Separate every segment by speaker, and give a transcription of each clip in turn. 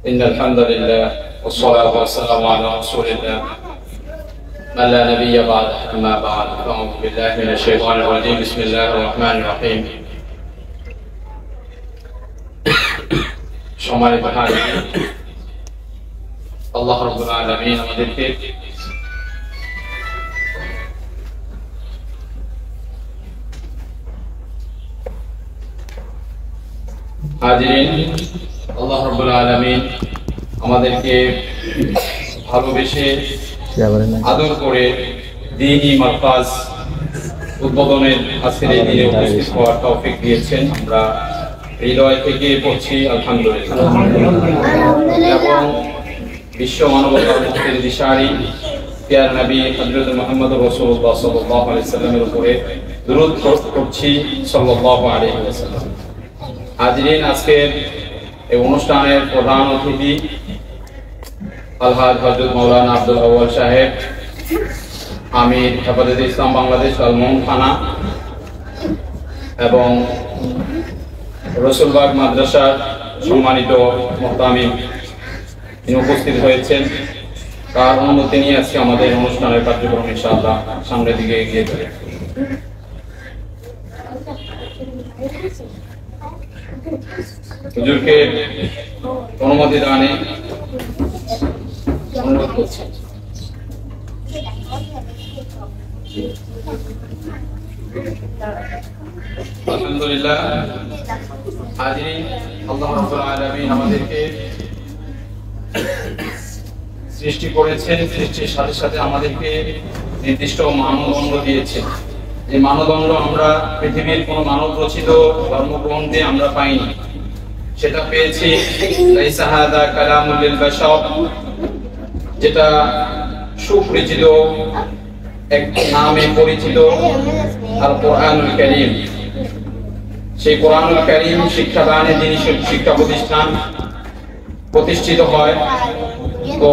Speaker 1: إن الحمد لله والصلاة والسلام على رسول الله من لا نبي بعد أما بعد فأعوذ بالله من الشيطان الرجيم بسم الله الرحمن الرحيم সম্মানিত হাজিরিন আল্লাহ রাব্বুল আলামিন আমাদেরকে আল্লাহ রাব্বুল আলামিন আমাদেরকে ভালোবেসে আদর করে দ্বীনি মারকাজ উদ্বোধনের আজকের এই দিনে উপস্থিত হওয়ার তৌফিক দিয়েছেন। আমরা হৃদয় থেকে পড়ছি আলহামদুলিল্লাহ এবং বিশ্ব মানবতার মুক্তির দিশারি প্রিয় নবী হযরত মুহাম্মদ রাসূলুল্লাহ সাল্লাল্লাহু আলাইহি ওয়াসাল্লামের উপরে দুরূদ পড়ছি সাল্লাল্লাহু আলাইহি ওয়াসাল্লাম। হাজিরিন, আজকের এই অনুষ্ঠানের প্রধান অতিথি আলহাজ হযরত মাওলানা আব্দুল আউয়াল সাহেব, আমির হেফাজতে ইসলাম বাংলাদেশ আলমোহন থানা এবং রসুলবাগ মাদ্রাসার সম্মানিত মুহতামিম তিনি উপস্থিত হয়েছেন। তার অনুমতি নিয়ে আজকে আমাদের অনুষ্ঠানের কার্যক্রম ইনশাআল্লাহ সামনের দিকে এগিয়ে যাবে। হুজুরকে অনুমতি দানে অনুরোধ করছি। আলহামদুলিল্লাহ হাজিরিন, আল্লাহ রাব্বুল আলামিন আমাদেরকে সৃষ্টি করেছেন, সৃষ্টির সাথে সাথে আমাদেরকে নির্দিষ্ট মানদণ্ড দিয়েছে। যে মানদণ্ড আমরা পৃথিবীর কোন মানব রচিত ধর্মগ্রন্থে আমরা পাইনি, সেটা পেয়েছি লাইসা হাযা কালামুল লিল বাশার, যেটা সুপরিচিত এক নামে পরিচিত আল কোরআনুল কারীম। সেই কোরআনুল কারীম শিক্ষাদানের যিনি শিক্ষা প্রতিষ্ঠান প্রতিষ্ঠিত হয়, তো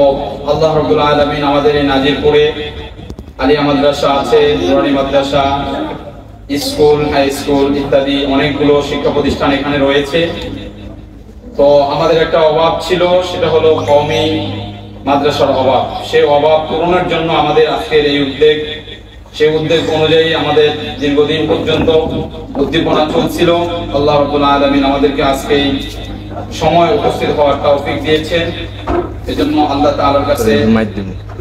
Speaker 1: আল্লাহ রাব্বুল আলামিন আমাদের এই নাজির করে আলিয়া মাদ্রাসা আছে, নুরানি মাদ্রাসা, স্কুল, হাই স্কুল ইত্যাদি অনেকগুলো শিক্ষা প্রতিষ্ঠান এখানে রয়েছে। তো আমাদের একটা অভাব ছিল, সেটা হলো কওমি মাদ্রাসার অভাব। সেই অভাব পূরণের জন্য আমাদের আজকের এই উদ্যোগ। সেই উদ্যোগ অনুযায়ী আমাদের দীর্ঘদিন পর্যন্ত উদ্দীপনা চলছিল। আল্লাহ রাব্বুল আলামিন আমাদেরকে আজকে এই সময় উপস্থিত হওয়ার তৌফিক দিয়েছেন। এজন্য আল্লাহ তাআলার কাছে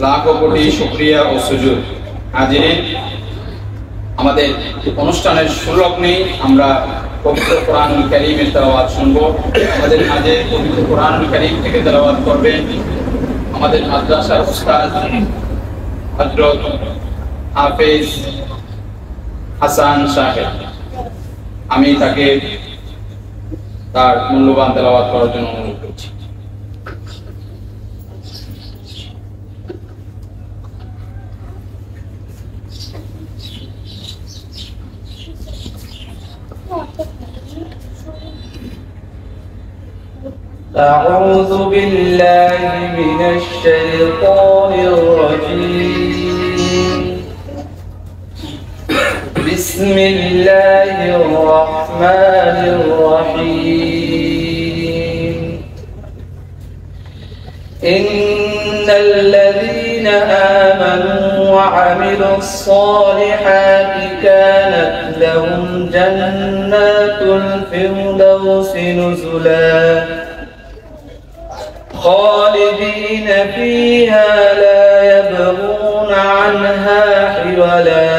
Speaker 1: লাখো কোটি শুকরিয়া ও সুজুদ। হাজিরিন, আমাদের অনুষ্ঠানের সুলগ্নেই আমরা পবিত্র কোরআনুল কারীমের তেলাওয়াত শুনবো। আমাদের মাঝে পবিত্র কোরআনুল কারীম থেকে তেলাওয়াত করবেন আমাদের মাদ্রাসার উস্তাদ হযরত হাফেজ হাসান সাহেব। আমি তাকে তার মূল্যবান তেলাওয়াত করার জন্য অনুরোধ করছি।
Speaker 2: أعوذ بالله من الشيطان الرجيم. بسم الله الرحمن الرحيم. إن الذين آمنوا وعملوا الصالحات كانت لهم جنات الفردوس نزلا خالدين فيها لا يبغون عنها حولا.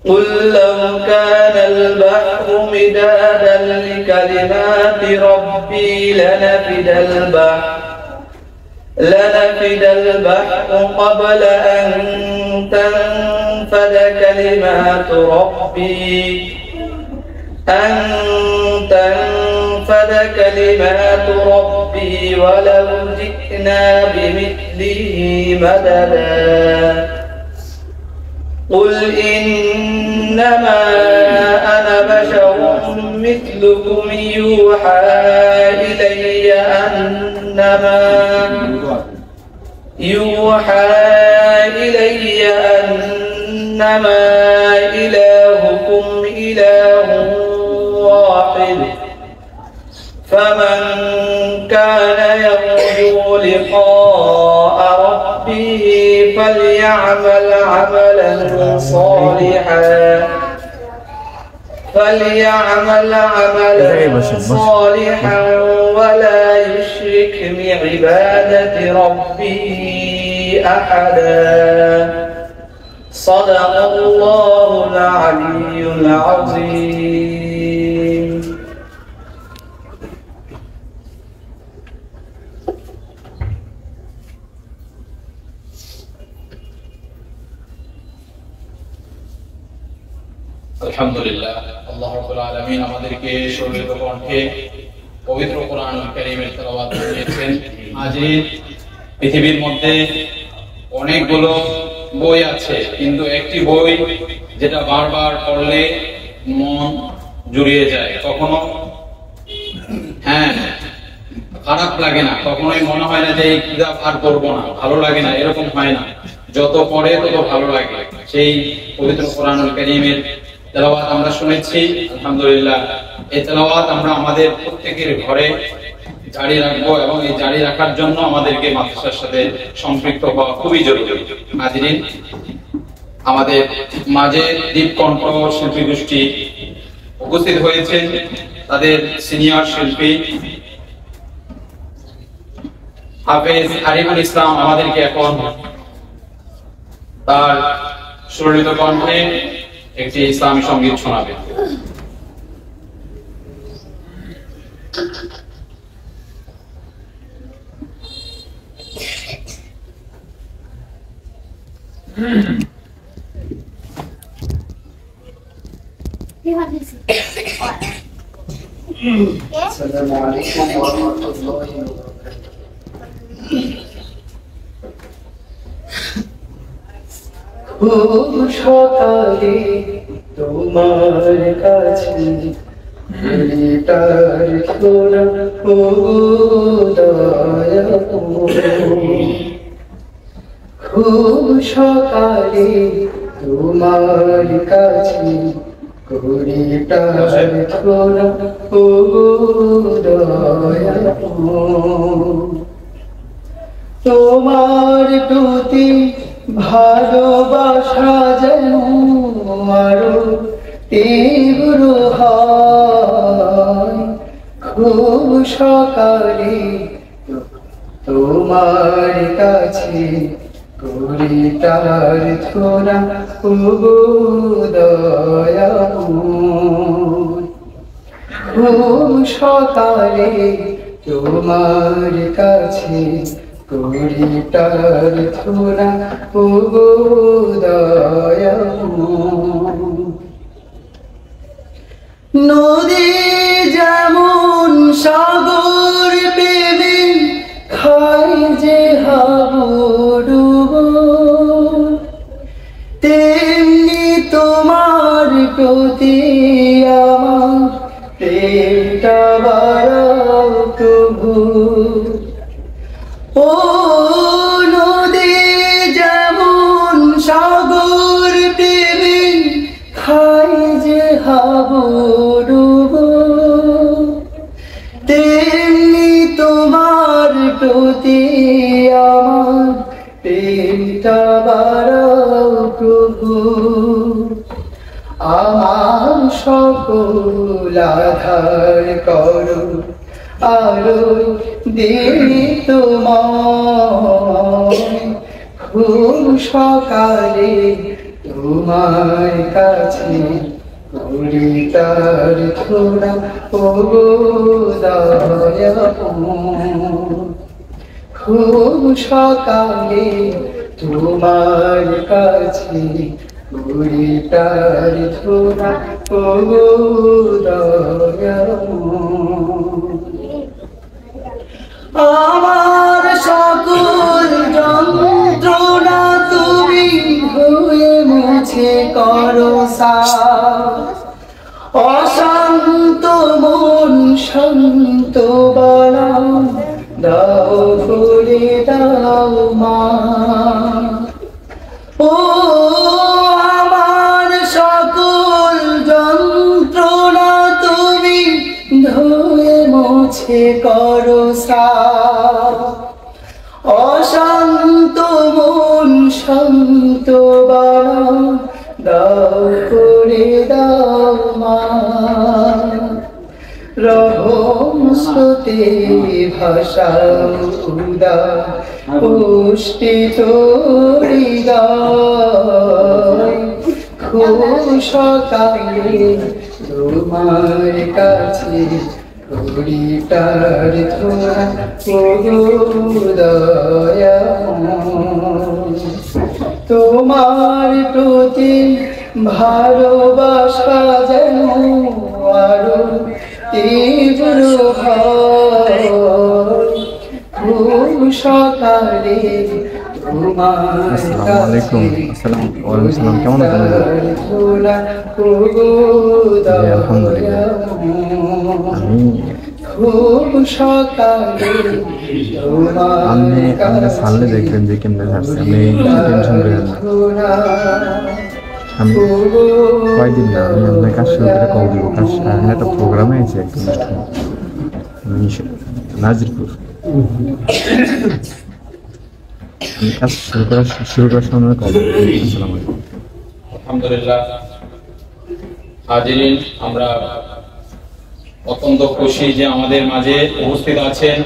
Speaker 2: قل لو كان البحر مدادا لكلمات ربي لنفد البحر قبل أن تنفد كلمات ربي ولو جئنا بمثله مددا. قل إنما أنا بشر مثلكم يوحى إلي أنما إلهكم إله واحد فمن كان يرجو لقاء ربه فليعمل عملا صالحا ولا يشرك بعبادة ربه أحدا. صدق الله العلي العظيم.
Speaker 1: আলহামদুলিল্লাহ, আল্লাহ রাব্বুল আলামিন আমাদেরকে সুরক্ষিত কণ্ঠে পবিত্র কোরআনুল কারীমের তেলাওয়াত করিয়েছেন। আজ পৃথিবীর মধ্যে অনেকগুলো বই আছে, কিন্তু একটি বই যেটা বারবার পড়লে মন জুড়িয়ে যায়, কখনো খারাপ লাগে না, কখনোই মনে হয় না যে এই কিতাব আর পড়বো না, ভালো লাগে না, এরকম হয় না। যত পড়ে তত ভালো লাগে। সেই পবিত্র কোরআনুল কারীমের তেলাওয়াত আমরা শুনেছি, আলহামদুলিল্লাহ। এই তেলাওয়াত আমরা আমাদের প্রত্যেকের ঘরে জারি রাখবো এবং এই জারি রাখার জন্য আমাদেরকে মাদ্রাসার সাথে সম্পৃক্ত হওয়া খুবই জরুরি। হাজিরিন, আমাদের মাঝে দীপকণ্ঠ শিল্পী গোষ্ঠী উপস্থিত হয়েছেন। তাদের সিনিয়র শিল্পী হাফেজ আরিফুল ইসলাম আমাদেরকে এখন তার সুরলিত কণ্ঠে একটি ইসলামী সঙ্গীত শোনাবে।
Speaker 2: আসসালামু আলাইকুম ওয়া রাহমাতুল্লাহি ওয়া বারাকাতুহু। সকালে তোমার কাছে তার ছোড়া ও দয়া, খুব সকালে তোমার কাছে করি তার ছোড়া ও দয়া, তোমার প্রতি ভালোবাসা যেন আরো তীব্র হয়। খুব সকালে তোমার কাছে করি তার ছোড়া ও দয়া, খুব সকালে তোমার কাছে করি তার ছোড়া ও দয়া। নদী যেমন সাগর প্রেমে খায় যে হাবুডুব, তেমনি তোমার প্রতি আমার প্রেমটা বাড়াও প্রভু। ও নদী যেমন সাগর প্রেমে খায় যে হাবুডুব, তেমনি তোমার প্রতি আমার প্রেমটা বাড়াও প্রভু। আমার সকল আধার করো আরো দীপ্তময়, খুব সকালে তোমার কাছে করি তার ছোড়া ও দয়া, খুব সকালে তোমার কাছে করি তার ছোড়া ও দয়া। আমার সকল যন্ত্রণা তুমি ধুয়ে মুছে করো সাফ, অশান্ত মন শান্ত বানাও, দাও করে দাও মা। ও আমার সকল যন্ত্রণা তুমি ধুয়ে মুছে করো ভরসা অশান্ত মন শান্ত বানাও দাও করে দাও মা রহম স্রোতে ভাষাও উদার পুষ্টি তোরি গায় সকালে তোমার কাছে করি প্রার্থনা দয়া তোমার প্রতি ভালোবাসা যেন আরো তীব্র হয় সকালে
Speaker 3: আসসালামু আলাইকুম। আসসালাম, কেমন আছেন? আলহামদুলিল্লাহ। আপনি ছাড়লে দেখবেন যে কেমনে ছাড়ছে, আপনি টেনশন করেন না। আমি কয়েকদিন না, আমি আপনার কাজ শুরু করে কল দিব। এখন একটা প্রোগ্রামে আছে, একটা অনুষ্ঠান নাজিরপুর। আমি কাজ শুরু করার সময় কল দিব। আসসালামু আলাইকুম।
Speaker 1: আলহামদুলিল্লাহ হাজিরিন, আমরা অত্যন্ত খুশি যে আমাদের মাঝে উপস্থিত আছেন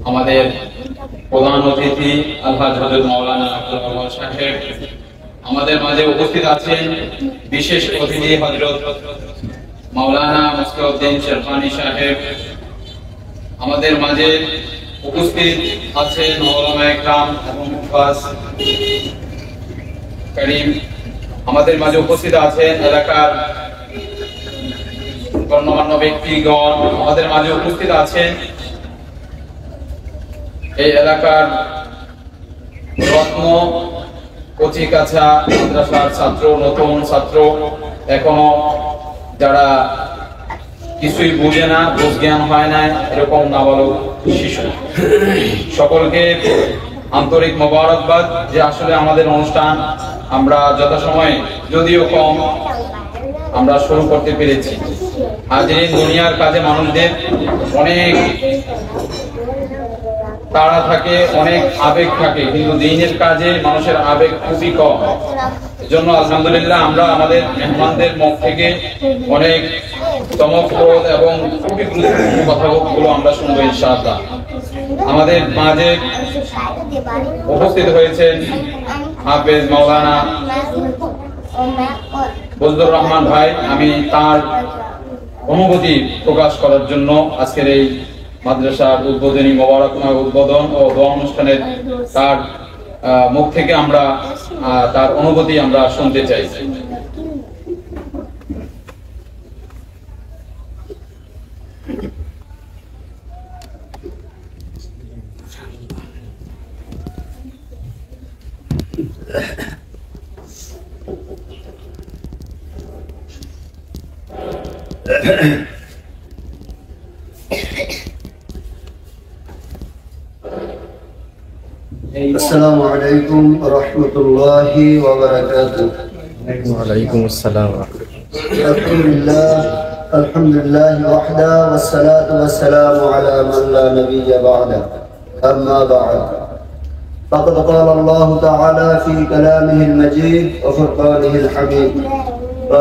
Speaker 1: আমাদের প্রধান অতিথি আলহাজ হযরত মাওলানা আব্দুল ওয়াহাব সাহেব। আমাদের মাঝে উপস্থিত আছেন বিশেষ অতিথি হযরত মাওলানা মুস্তাউদ্দিন শেরফানি সাহেব। আমাদের মাঝে উপস্থিত আছেন ওলামায়ে কেরাম এবং মুফাস করিম। আমাদের মাঝে উপস্থিত আছেন এলাকার গণ্যমান্য ব্যক্তিগণ। আমাদের মাঝে উপস্থিত আছেন এই এলাকার রত্ন কচিকাছা মাদ্রাসার ছাত্র, নতুন ছাত্র, এখনো যারা কিছুই বুঝে না, বুঝ জ্ঞান হয় না, এরকম নাবালক শিশু, সকলকে আন্তরিক মোবারকবাদ যে আসলে আমাদের অনুষ্ঠান আমরা যথাসময়ে, যদিও কম, আমরা শুরু করতে পেরেছি। হাজিরিন, দুনিয়ার কাজে মানুষদের অনেক তাড়া থাকে, অনেক আবেগ থাকে, কিন্তু দিনের কাজে মানুষের আবেগ খুবই কম। এজন্য আলহামদুলিল্লাহ আমরা আমাদের মেহমানদের মুখ থেকে অনেক চমকপ্রদ এবং খুবই গুরুত্বপূর্ণ কথাগুলো আমরা শুনবো ইনশাআল্লাহ। আমাদের মাঝে উপস্থিত হয়েছেন হাফেজ মাওলানা বজলুর রহমান ভাই। আমি তার অনুভূতি প্রকাশ করার জন্য আজকের এই মাদ্রাসার উদ্বোধনী মোবারকময় উদ্বোধন ও দোয়া অনুষ্ঠানের তার মুখ থেকে আমরা তার অনুভূতি আমরা শুনতে চাই।
Speaker 2: السلام عليكم ورحمة الله وبركاته.
Speaker 3: وعليكم السلام ورحمة الله.
Speaker 2: الحمد لله وحده والصلاة والسلام على من لا نبي بعده. أما بعد فقد قال الله تعالى في كلامه المجيد وفرقانه الحميد.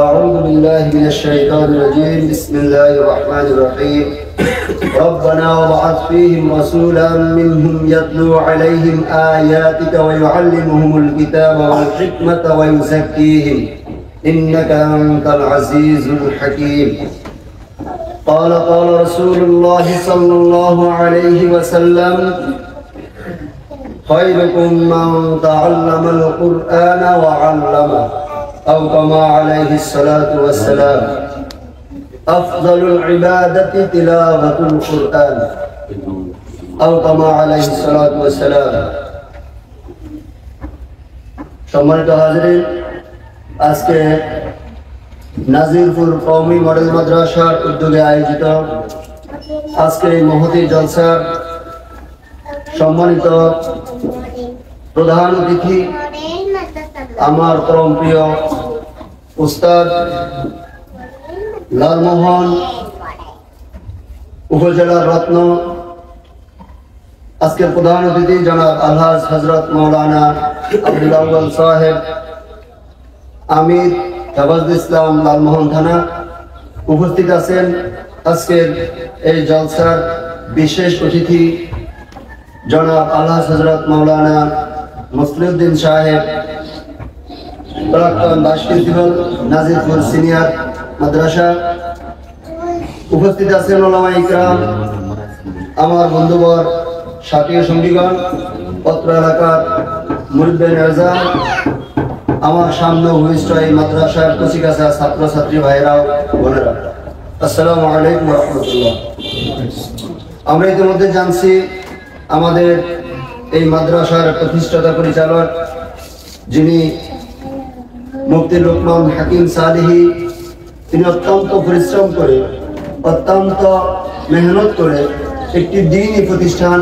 Speaker 2: أعوذ بالله من الشيطان الرجيم. بسم الله الرحمن الرحيم. ربنا وابعث فيهم رسولا منهم يتلو عليهم آياتك ويعلمهم الكتاب والحكمة ويزكيهم إنك أنت العزيز الحكيم. قال رسول الله صلى الله عليه وسلم خيركم من تعلم القرآن وعلمه أو كما عليه الصلاة والسلام. أفضل العبادة تلاوة القرآن أو كما عليه الصلاة والسلام. সম্মানিত হাজিরিন, আজকে নাজিরপুর কওমি মডেল মাদ্রাসার উদ্যোগে আয়োজিত আজকে এই মহতী জলসার সম্মানিত প্রধান অতিথি আমার পরম প্রিয় উস্তাদ লালমোহন উপজেলার রত্ন আজকের প্রধান অতিথি জনাব আলহাজ হযরত মাওলানা আব্দুল আউয়াল সাহেব, আমির হেফাজতুল ইসলাম লালমোহন থানা। উপস্থিত আছেন আজকের এই জলসার বিশেষ অতিথি জনাব আলহাজ হযরত মাওলানা মুসলিউদ্দিন সাহেব, প্রাক্তন ভাইস প্রিন্সিপাল নাজিরপুর সিনিয়র মাদ্রাসা। উপস্থিত আছেন ওলামা ইকরাম, আমার বন্ধুবর, সাথী ও সঙ্গীগণ, অত্র এলাকার মুরিদ্দিন এজাম, আমার সামনে উপবিষ্ট এই মাদ্রাসার কচিকাঁচা ছাত্রছাত্রী ভাইরাও বোনেরা, আসসালামু আলাইকুম ওয়া রাহমাতুল্লাহ। আমরা ইতিমধ্যে জানছি আমাদের এই মাদ্রাসার প্রতিষ্ঠাতা পরিচালক যিনি মুফতি লোকমান হাকিম সালেহী, তিনি অত্যন্ত পরিশ্রম করে, অত্যন্ত মেহনত করে একটি দ্বীনি প্রতিষ্ঠান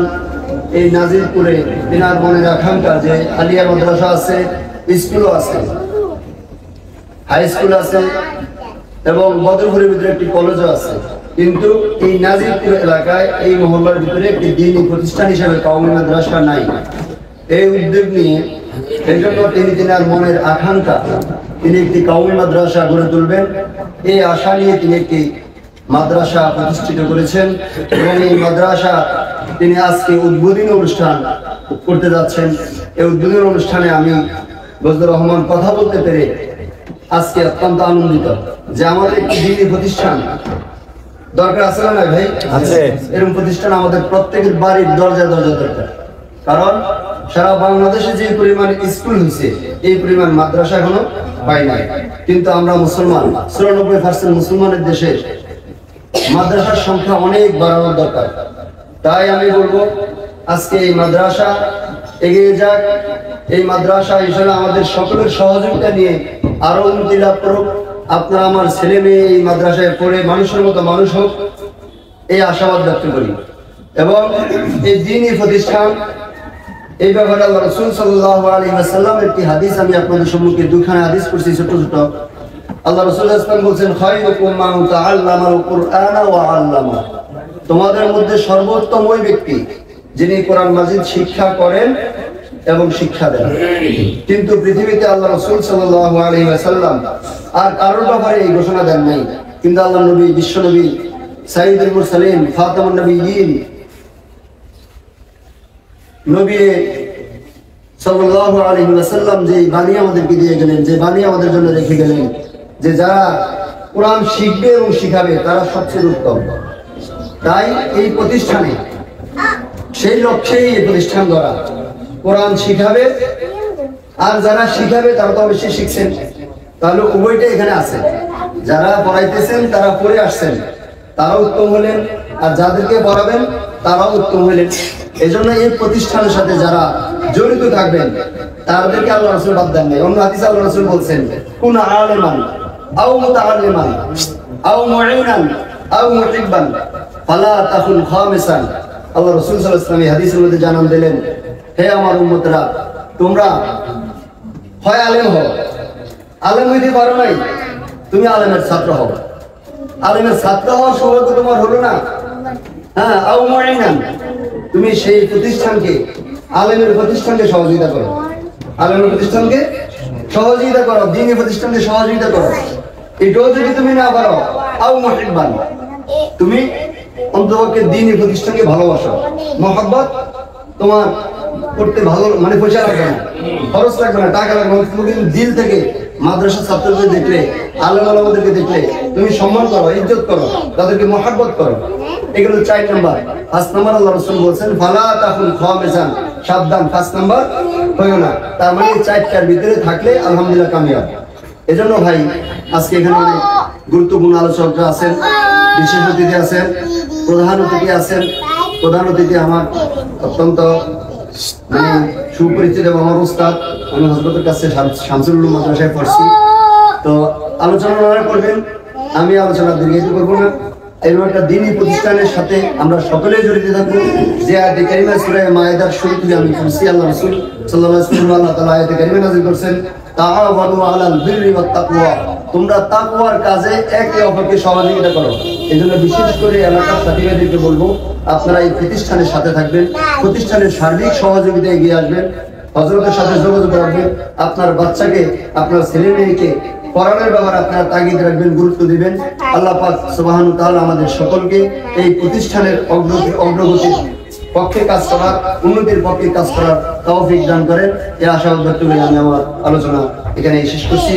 Speaker 2: এই নাজিরপুরে, তিনার মনের আকাঙ্ক্ষা যে আলিয়া মাদ্রাসা আছে, স্কুলও আছে, হাই স্কুল আছে এবং বদরপুরের ভিতরে একটি কলেজও আছে, কিন্তু এই নাজিরপুর এলাকায় এই মহল্লার ভিতরে একটি দ্বীনি প্রতিষ্ঠান হিসেবে কওমি মাদ্রাসা নাই। এই উদ্যোগ নিয়ে এই জন্য তিনার মনের আকাঙ্ক্ষা তিনি একটি কওমি মাদ্রাসা গড়ে তুলবেন, এই আশা নিয়ে তিনি একটি মাদ্রাসা প্রতিষ্ঠিত করেছেন এবং এই মাদ্রাসা তিনি আজকে উদ্বোধনী অনুষ্ঠান করতে যাচ্ছেন। এই উদ্বোধনী অনুষ্ঠানে আমি বজলুর রহমান কথা বলতে পেরে আজকে অত্যন্ত আনন্দিত যে আমাদের একটি দ্বীনি প্রতিষ্ঠান দরকার আছে না ভাই? আছে। এরকম প্রতিষ্ঠান আমাদের প্রত্যেকের বাড়ির দরজা দরজা দরকার, কারণ সারা বাংলাদেশে যে পরিমাণ স্কুল হয়েছে এই পরিমাণ মাদ্রাসা এখনো পাই নাই। কিন্তু আমরা মুসলমান, 94% মুসলমানের দেশে মাদ্রাসার সংখ্যা অনেক বাড়ানোর দরকার। তাই আমি বলবো আজকে এই মাদ্রাসা এগিয়ে যাক, এই মাদ্রাসা হিসেবে আমাদের সকলের সহযোগিতা নিয়ে আরো উন্নতি লাভ করুক। আপনারা আমার ছেলে মেয়ে এই মাদ্রাসায় পড়ে মানুষের মতো মানুষ হোক, এই আশাবাদ ব্যক্ত করি। এবং এই দ্বীনি প্রতিষ্ঠান, এই ব্যাপারে আল্লাহ রাসূল সাল্লাল্লাহু আলাইহি ওয়াসাল্লাম একটি হাদিস আমি আপনাদের সম্মুখে দুখানা হাদিস পড়ছি ছোট ছোট। আল্লাহ রাসূল সাল্লাল্লাহু আলাইহি ওয়াসাল্লাম বলেন, খায়রুকুম মান তাআল্লামাল কুরআনা ওয়া আল্লামা, তোমাদের মধ্যে সর্বোত্তম ওই ব্যক্তি যিনি কোরআন মাজিদ শিক্ষা করেন এবং শিক্ষা দেন। কিন্তু পৃথিবীতে আল্লাহ রাসূল সাল্লাল্লাহু আলাইহি ওয়াসাল্লাম আর কারোর ব্যাপারে এই ঘোষণা দেন নাই, কিন্তু আল্লাহ নবী, বিশ্ব নবী, সাইয়্যিদুল মুরসালিন, খাতামুন নবিয়্যিন নবী সাল্লাল্লাহু আলাইহি ওয়াসাল্লাম যে বাণী আমাদেরকে দিয়ে গেলেন, যে বাণী আমাদের জন্য রেখে গেলেন, যে যারা কোরআন শিখবে এবং শিখাবে তারা সবচেয়ে উত্তম। তাই এই প্রতিষ্ঠানে সেই লক্ষ্যেই এই প্রতিষ্ঠান গড়া, কোরআন শিখাবে আর যারা শিখাবে তারা তো অবশ্যই শিখছেন, তাহলে উভয়টা এখানে আছে। যারা পড়াইতেছেন তারা পড়ে আসছেন, তারাও উত্তম হলেন, আর যাদেরকে পড়াবেন তারাও উত্তম হলেন। এই জন্য এই প্রতিষ্ঠানের সাথে যারা জড়িত থাকবেন তাদেরকে আল্লাহ রাসূল বাদ দেন নাই। অন্য হাদিসে আল্লাহ রাসূল বলছেন, কুন আলিমান আও মুতাআল্লিমান আও মুঈনান আও মুহিব্বান ফালা তাকুন খামিসান। আল্লাহ রাসূল সাল্লাল্লাহু আলাইহি ওয়াসাল্লাম হাদিসের মধ্যে জানান দিলেন, হে আমার উম্মতরা, তোমরা হয় আলেম হও, আলেম হইতে পারো নাই, তুমি আলেমের ছাত্র হও। আলেমের ছাত্র হওয়ার সৌভাগ্য তোমার হলো না, হ্যাঁ, আও মুঈনান, তুমি সেই প্রতিষ্ঠানকে, আলেমের প্রতিষ্ঠানকে সহযোগিতা করো, আলেমের প্রতিষ্ঠানকে সহযোগিতা করো, দ্বীনি প্রতিষ্ঠানকে সহযোগিতা করো। এটাও যদি তুমি না পারো, আও মুহিব্বান, তুমি অন্ততপক্ষে দ্বীনি প্রতিষ্ঠানকে ভালোবাসো। মহব্বত তোমার করতে ভালো, মানে পয়সা লাগবে না, খরচ লাগবে না, টাকা লাগবে না, তুমি কিন্তু দিল থেকে মাদ্রাসার ছাত্রদের দেখলে, আলেম ওলামাদেরকে দেখলে তুমি সম্মান করো, ইজ্জত করো, তাদেরকে মহব্বত করো। এগুলো 4 নাম্বার। 5 নাম্বার আল্লাহ রাসূল বলেছেন, ফালা তাকুন খামিসান, সাবধান 5 নাম্বার হইও না। তার মানে 4টার ভিতরে থাকলে আলহামদুলিল্লাহ কামিয়াব। এজন্য ভাই আজকে এখানে অনেক গুরুত্বপূর্ণ আলোচকরা আছেন, বিশেষ অতিথি আছেন, প্রধান অতিথি আছেন। প্রধান অতিথি আমার অত্যন্ত মানে সুপরিচিত এবং আমার উস্তাদ, আমি হযরতের কাছে শামসুল উলুম মাদ্রাসায় পড়ছি। তো আলোচনা করবেন, আমি আলোচনা দীর্ঘায়িত করবো না। এরকম একটা দ্বীনি প্রতিষ্ঠানের সাথে আমরা সকলে জড়িত থাকবো। যে আয়াতে কারিমা সূরা মায়েদার শুরু থেকে আমি পড়ছি, আল্লাহ রাসূল সাল্লাল্লাহু আলাইহি ওয়াসাল্লাম আল্লাহ তাআলা আয়াতে কারিমা নাযিল করেছেন, তাআওয়ানু আলাল বিররি ওয়াত তাকওয়া, তোমরা তাকওয়ার কাজে একে অপরকে সহযোগিতা করো। এজন্য বিশেষ করে এলাকার সাথীদেরকে বলবো, আপনারা এই প্রতিষ্ঠানের সাথে থাকবেন, প্রতিষ্ঠানের সার্বিক সহযোগিতায় এগিয়ে আসবেন, হযরতের সাথে যোগাযোগ রাখবেন, আপনার বাচ্চাকে, আপনার ছেলে মেয়েকে পড়ানোর ব্যাপারে আপনারা তাগিদ রাখবেন, গুরুত্ব দিবেন। আল্লাহ পাক সুবহানাহু ওয়া তাআলা আমাদের সকলকে এই প্রতিষ্ঠানের অগ্রগতির পক্ষে কাজ করার, উন্নতির পক্ষে কাজ করার তৌফিক দান করেন। এই আশা ব্যক্ত করে আমি আমার আলোচনা এখানে শেষ করছি।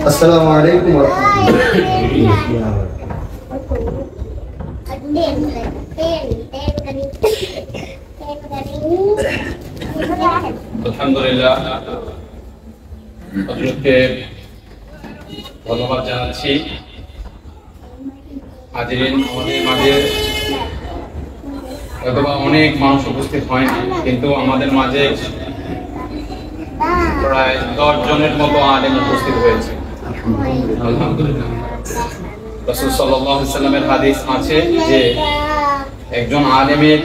Speaker 2: আসসালামু আলাইকুম ওয়া রাহমাতুল্লাহ।
Speaker 1: আলহামদুলিল্লাহ, হযরতকে ধন্যবাদ জানাচ্ছি। হাজিরিন, আমাদের মাঝে হয়তোবা অনেক মানুষ উপস্থিত হয়নি, কিন্তু আমাদের মাঝে প্রায় 10 জনের মতো আলেম উপস্থিত হয়েছে। আলহামদুলিল্লাহ, রাসূল সাল্লাল্লাহু আলাইহি ওয়াসাল্লামের হাদিস আছে যে একজন আলেমের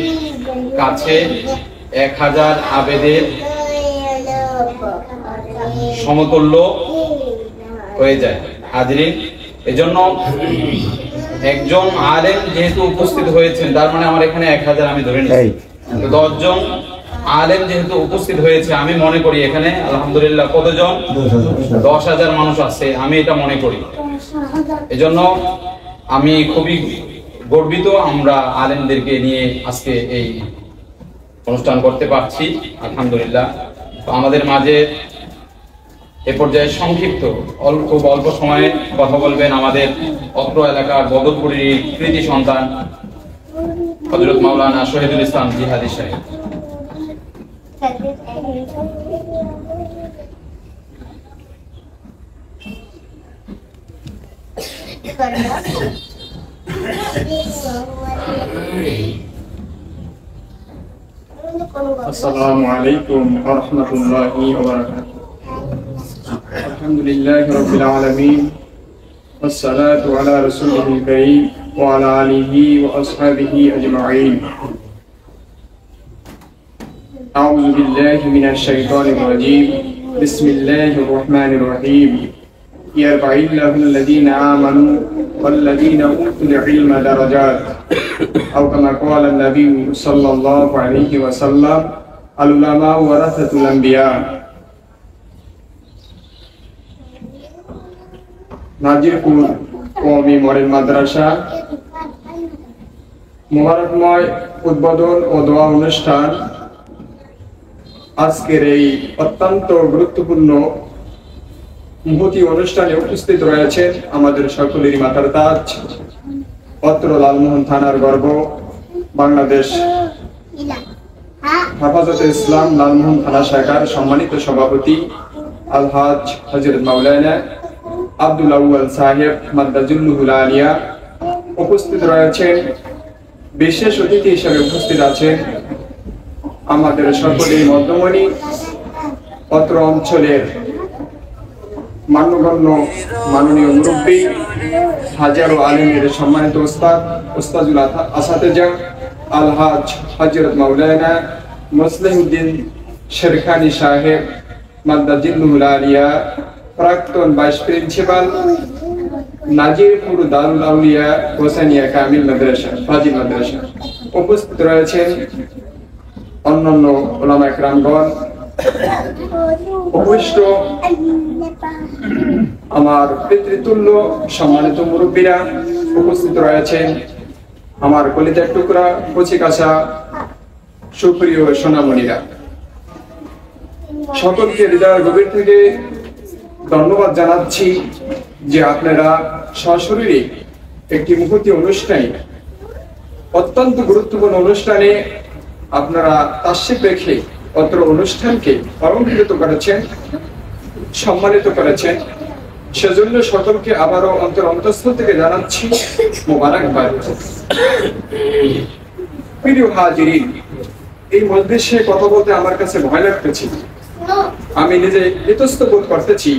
Speaker 1: কাছে 1000 আবেদের সমতুল্য হয়ে যায়। হাজিরিন, এজন্য একজন আলেম যেহেতু উপস্থিত হয়েছেন, তার মানে আমার এখানে 1000 আমি ধরে নিচ্ছি, 10 জন আলেম যেহেতু উপস্থিত হয়েছে, আমি মনে করি এখানে আলহামদুলিল্লাহ কতজন, 10,000 মানুষ আছে, আমি এটা মনে করি। এজন্য আমি খুবই গর্বিত আমরা আলেমদেরকে নিয়ে আজকে এই অনুষ্ঠান করতে পারছি, আলহামদুলিল্লাহ। তো আমাদের মাঝে এ পর্যায়ে সংক্ষিপ্ত খুব অল্প সময়ে কথা বলবেন আমাদের অত্র এলাকার বদরপুরের কৃতি সন্তান হযরত মাওলানা শহীদুল ইসলাম জিহাদি সাহেব।
Speaker 4: আসসালামু আলাইকুম ওয়া রাহমাতুল্লাহি ওয়া বারাকাতুহু। আলহামদুলিল্লাহি রাব্বিল আলামিন ওয়াস সালাতু আলা রাসূলিল কারীম ওয়া আলা আলিহি ওয়া আসহাবিহি আজমাইন। আউযু বিল্লাহি মিনাশ শাইতানির রাজীম। বিসমিল্লাহির রহমানির রহিম। ইয়ারফা'িল্লাহুল লাযীনা আমানু ওয়াল লাযীনা উতুল ইলমা দারাজাত। أو كما قال النبي صلى الله عليه وسلم العلماء ورثة الأنبياء। নাজিরপুর কওমি মডেল মাদ্রাসা মুবারকময় উদ্বোধন ও দোয়া অনুষ্ঠান। আজকের এই অত্যন্ত গুরুত্বপূর্ণ মুহূর্তি অনুষ্ঠানে উপস্থিত রয়েছেন আমাদের সকলেরই মাথার তাজ, অত্র লালমোহন থানার গর্ব, বাংলাদেশ হেফাজতে ইসলাম লালমোহন থানা শাখার সম্মানিত সভাপতি আলহাজ হযরত মাওলানা আব্দুল আউয়াল সাহেব মাদ্দাজুল্লুহুল আলিয়া উপস্থিত রয়েছেন। বিশেষ অতিথি হিসেবে উপস্থিত আছেন আমাদের সকলের মধ্যমণি, অত্র অঞ্চলের মান্যগণ্য মাননীয় মুরব্বী, হাজারো আলেমের সম্মানিত ওস্তাদ, ওস্তাদুল আসাতেজা আলহাজ হযরত মাওলানা মুসলিহুদ্দিন শেরখানী সাহেব মাদ্দাজিল্লুহুল আলিয়া, প্রাক্তন ভাইস প্রিন্সিপাল নাজিরপুর দারুল আউলিয়া হোসেনিয়া কামিল মাদ্রাসা ফাজিল মাদ্রাসা। উপস্থিত রয়েছেন অন্যান্য উলামা ইকরামগণ, উপবিষ্ট আমার পিতৃতুল্য সম্মানিত মুরব্বীরা, উপস্থিত রয়েছেন আমার কলিজার টুকরা কচিকাঁচা সুপ্রিয় সোনামণিরা। সকলকে হৃদয়ের গভীর থেকে ধন্যবাদ জানাচ্ছি যে আপনারা সশরীরে একটি মুহূর্তি অনুষ্ঠানে, অত্যন্ত গুরুত্বপূর্ণ অনুষ্ঠানে আপনারা তাশরিফ রেখে অত্র অনুষ্ঠানকে অলংকৃত করেছেন, সম্মানিত করেছেন। সেজন্য সকলকে আবারও অন্তঃস্থল থেকে জানাচ্ছি মোবারকবাদ। প্রিয় হাজিরিন, এই মজলিসে কথা বলতে আমার কাছে ভয় লাগতেছে, আমি নিজে ইতস্ত বোধ করতেছি,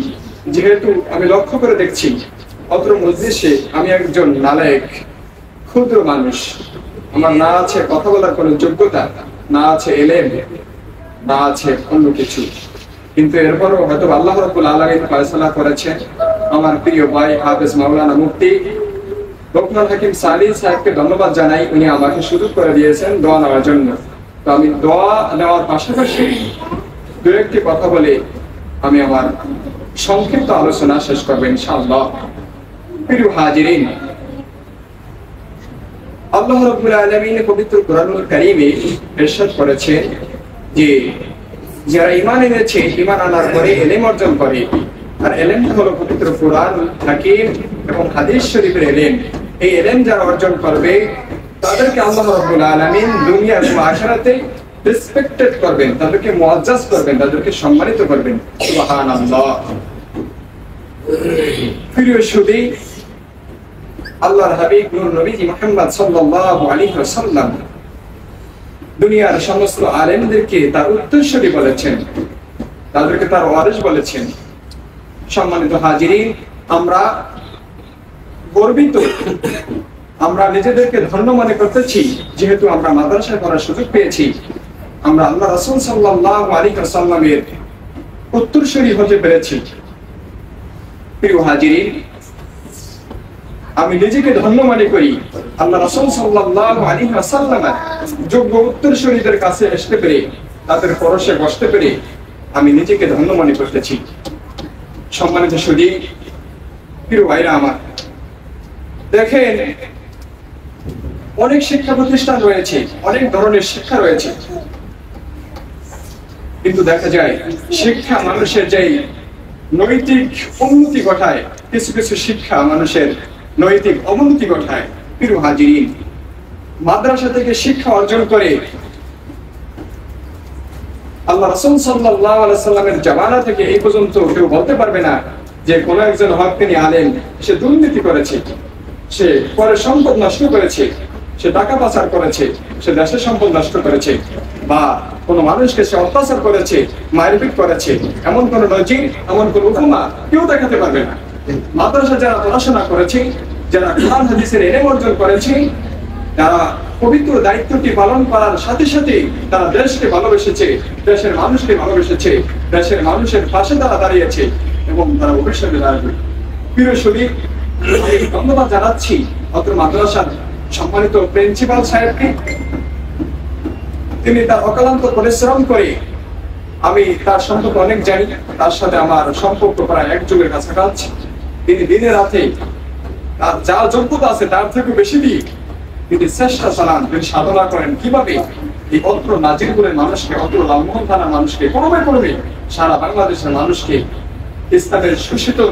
Speaker 4: যেহেতু আমি লক্ষ্য করে দেখছি অত্র মজলিসে আমি একজন নালায়েক ক্ষুদ্র মানুষ। আমার না আছে কথা বলার কোনো যোগ্যতা, না আছে এলেম, না আছে অন্য কিছু। কিন্তু এরপরও হয়তো আল্লাহ রাব্বুল আলামিন ফয়সালা করেছেন আমার প্রিয় ভাই হাফেজ মাওলানা মুফতি লোকমান হাকিম সালিহ সাহেবকে ধন্যবাদ জানাই, উনি আমাকে সুযোগ করে দিয়েছেন দোয়া নেওয়ার জন্য। তো আমি দোয়া নেওয়ার পাশাপাশি দু একটি কথা বলে আমি আমার সংক্ষিপ্ত আলোচনা শেষ করব ইনশাআল্লাহ। প্রিয় হাজিরিন, আল্লাহ রাব্বুল আলামিন পবিত্র কোরআনুল কারীমে ইরশাদ করেছেন যে যারা ঈমান এনেছে, ঈমান আনার পরে ইলম অর্জন করে, আর ইলমটা হলো পবিত্র কোরআন হাকিম এবং হাদিস শরীফের ইলম। এই ইলম যারা অর্জন করবে তাদেরকে আল্লাহ রাব্বুল আলামিন দুনিয়া এবং আখিরাতে রেসপেক্টেড করবেন, তাদেরকে মুআজ্জাজ করবেন, তাদেরকে সম্মানিত করবেন। সুবহানাল্লাহ। প্রিয় সুধী, আল্লাহর হাবিব নূর নবীজি মুহাম্মদ সাল্লাল্লাহু আলাইহি ওয়াসাল্লাম দুনিয়ার সমস্ত আলেমদেরকে তার উত্তরসূরি বলেছেন, তাদেরকে তার ওয়ারিস বলেছেন। সম্মানিত হাজিরিন, আমরা গর্বিত, আমরা নিজেদেরকে ধন্য মনে করতেছি যেহেতু আমরা মাদ্রাসায় পড়ার সুযোগ পেয়েছি, আমরা আল্লাহ রাসূল সাল্লাল্লাহু আলাইহি ওয়াসাল্লামের উত্তরসূরি হতে পেরেছি। প্রিয় হাজিরিন, আমি নিজেকে ধন্য মনে করি আল্লাহ রাসূল সাল্লাল্লাহু আলাইহি ওয়াসাল্লামের যোগ্য উত্তরসূরিদের কাছে আসতে পেরে, তাদের পরশে বসতে পেরে আমি নিজেকে ধন্য মনে করতেছি। সম্মানিত সুধী, প্রিয় ভাইরা আমার, দেখেন অনেক শিক্ষা প্রতিষ্ঠান রয়েছে, অনেক ধরনের শিক্ষা রয়েছে, কিন্তু দেখা যায় শিক্ষা মানুষের যেই নৈতিক উন্নতি ঘটায়, কিছু কিছু শিক্ষা মানুষের নৈতিক অবনতি ঘটায়। প্রিয় হাজিরিন, মাদ্রাসা থেকে শিক্ষা অর্জন করে আল্লাহ রাসূল সাল্লাল্লাহু আলাইহি ওয়াসাল্লামের জামানা থেকে এই পর্যন্ত কেউ বলতে পারবে না যে কোন একজন হক্কানি আলেম সে দুর্নীতি করেছে, সে পরে সম্পদ নষ্ট করেছে, সে টাকা পাচার করেছে, সে দেশের সম্পদ নষ্ট করেছে, বা কোন মানুষকে সে অত্যাচার করেছে, মারপিট করেছে, এমন কোন নজির, এমন কোন উপমা কেউ দেখাতে পারবে না। মাদ্রাসা যারা পড়াশোনা করেছে, যারা কোরআন হাদিসের ইলম অর্জন করেছে, যারা পবিত্র দায়িত্বটি পালন করার সাথে সাথে তারা দেশকে ভালোবেসেছে, দেশের মানুষকে ভালোবেসেছে, দেশের মানুষের পাশে তারা দাঁড়িয়েছে এবং তারা ভবিষ্যতে দাঁড়াবে। প্রিয় সুধী, ধন্যবাদ জানাচ্ছি অত্র মাদ্রাসার সম্মানিত প্রিন্সিপাল সাহেবকে। তিনি তার অক্লান্ত পরিশ্রম করে, আমি তার সম্পর্কে অনেক জানি, তার সাথে আমার সম্পর্ক প্রায় এক যুগের কাছাকাছি। তিনি দিনে রাতে তার যা যোগ্যতা আছে তার থেকে বেশি দিয়ে তিনি চেষ্টা চালান, তিনি সাধনা করেন কিভাবে এই অত্র নাজিরপুরের মানুষকে, অত্র লালমোহন থানার মানুষকে, ক্রমে ক্রমে সারা বাংলাদেশের মানুষকে ইসলামের সুশীতল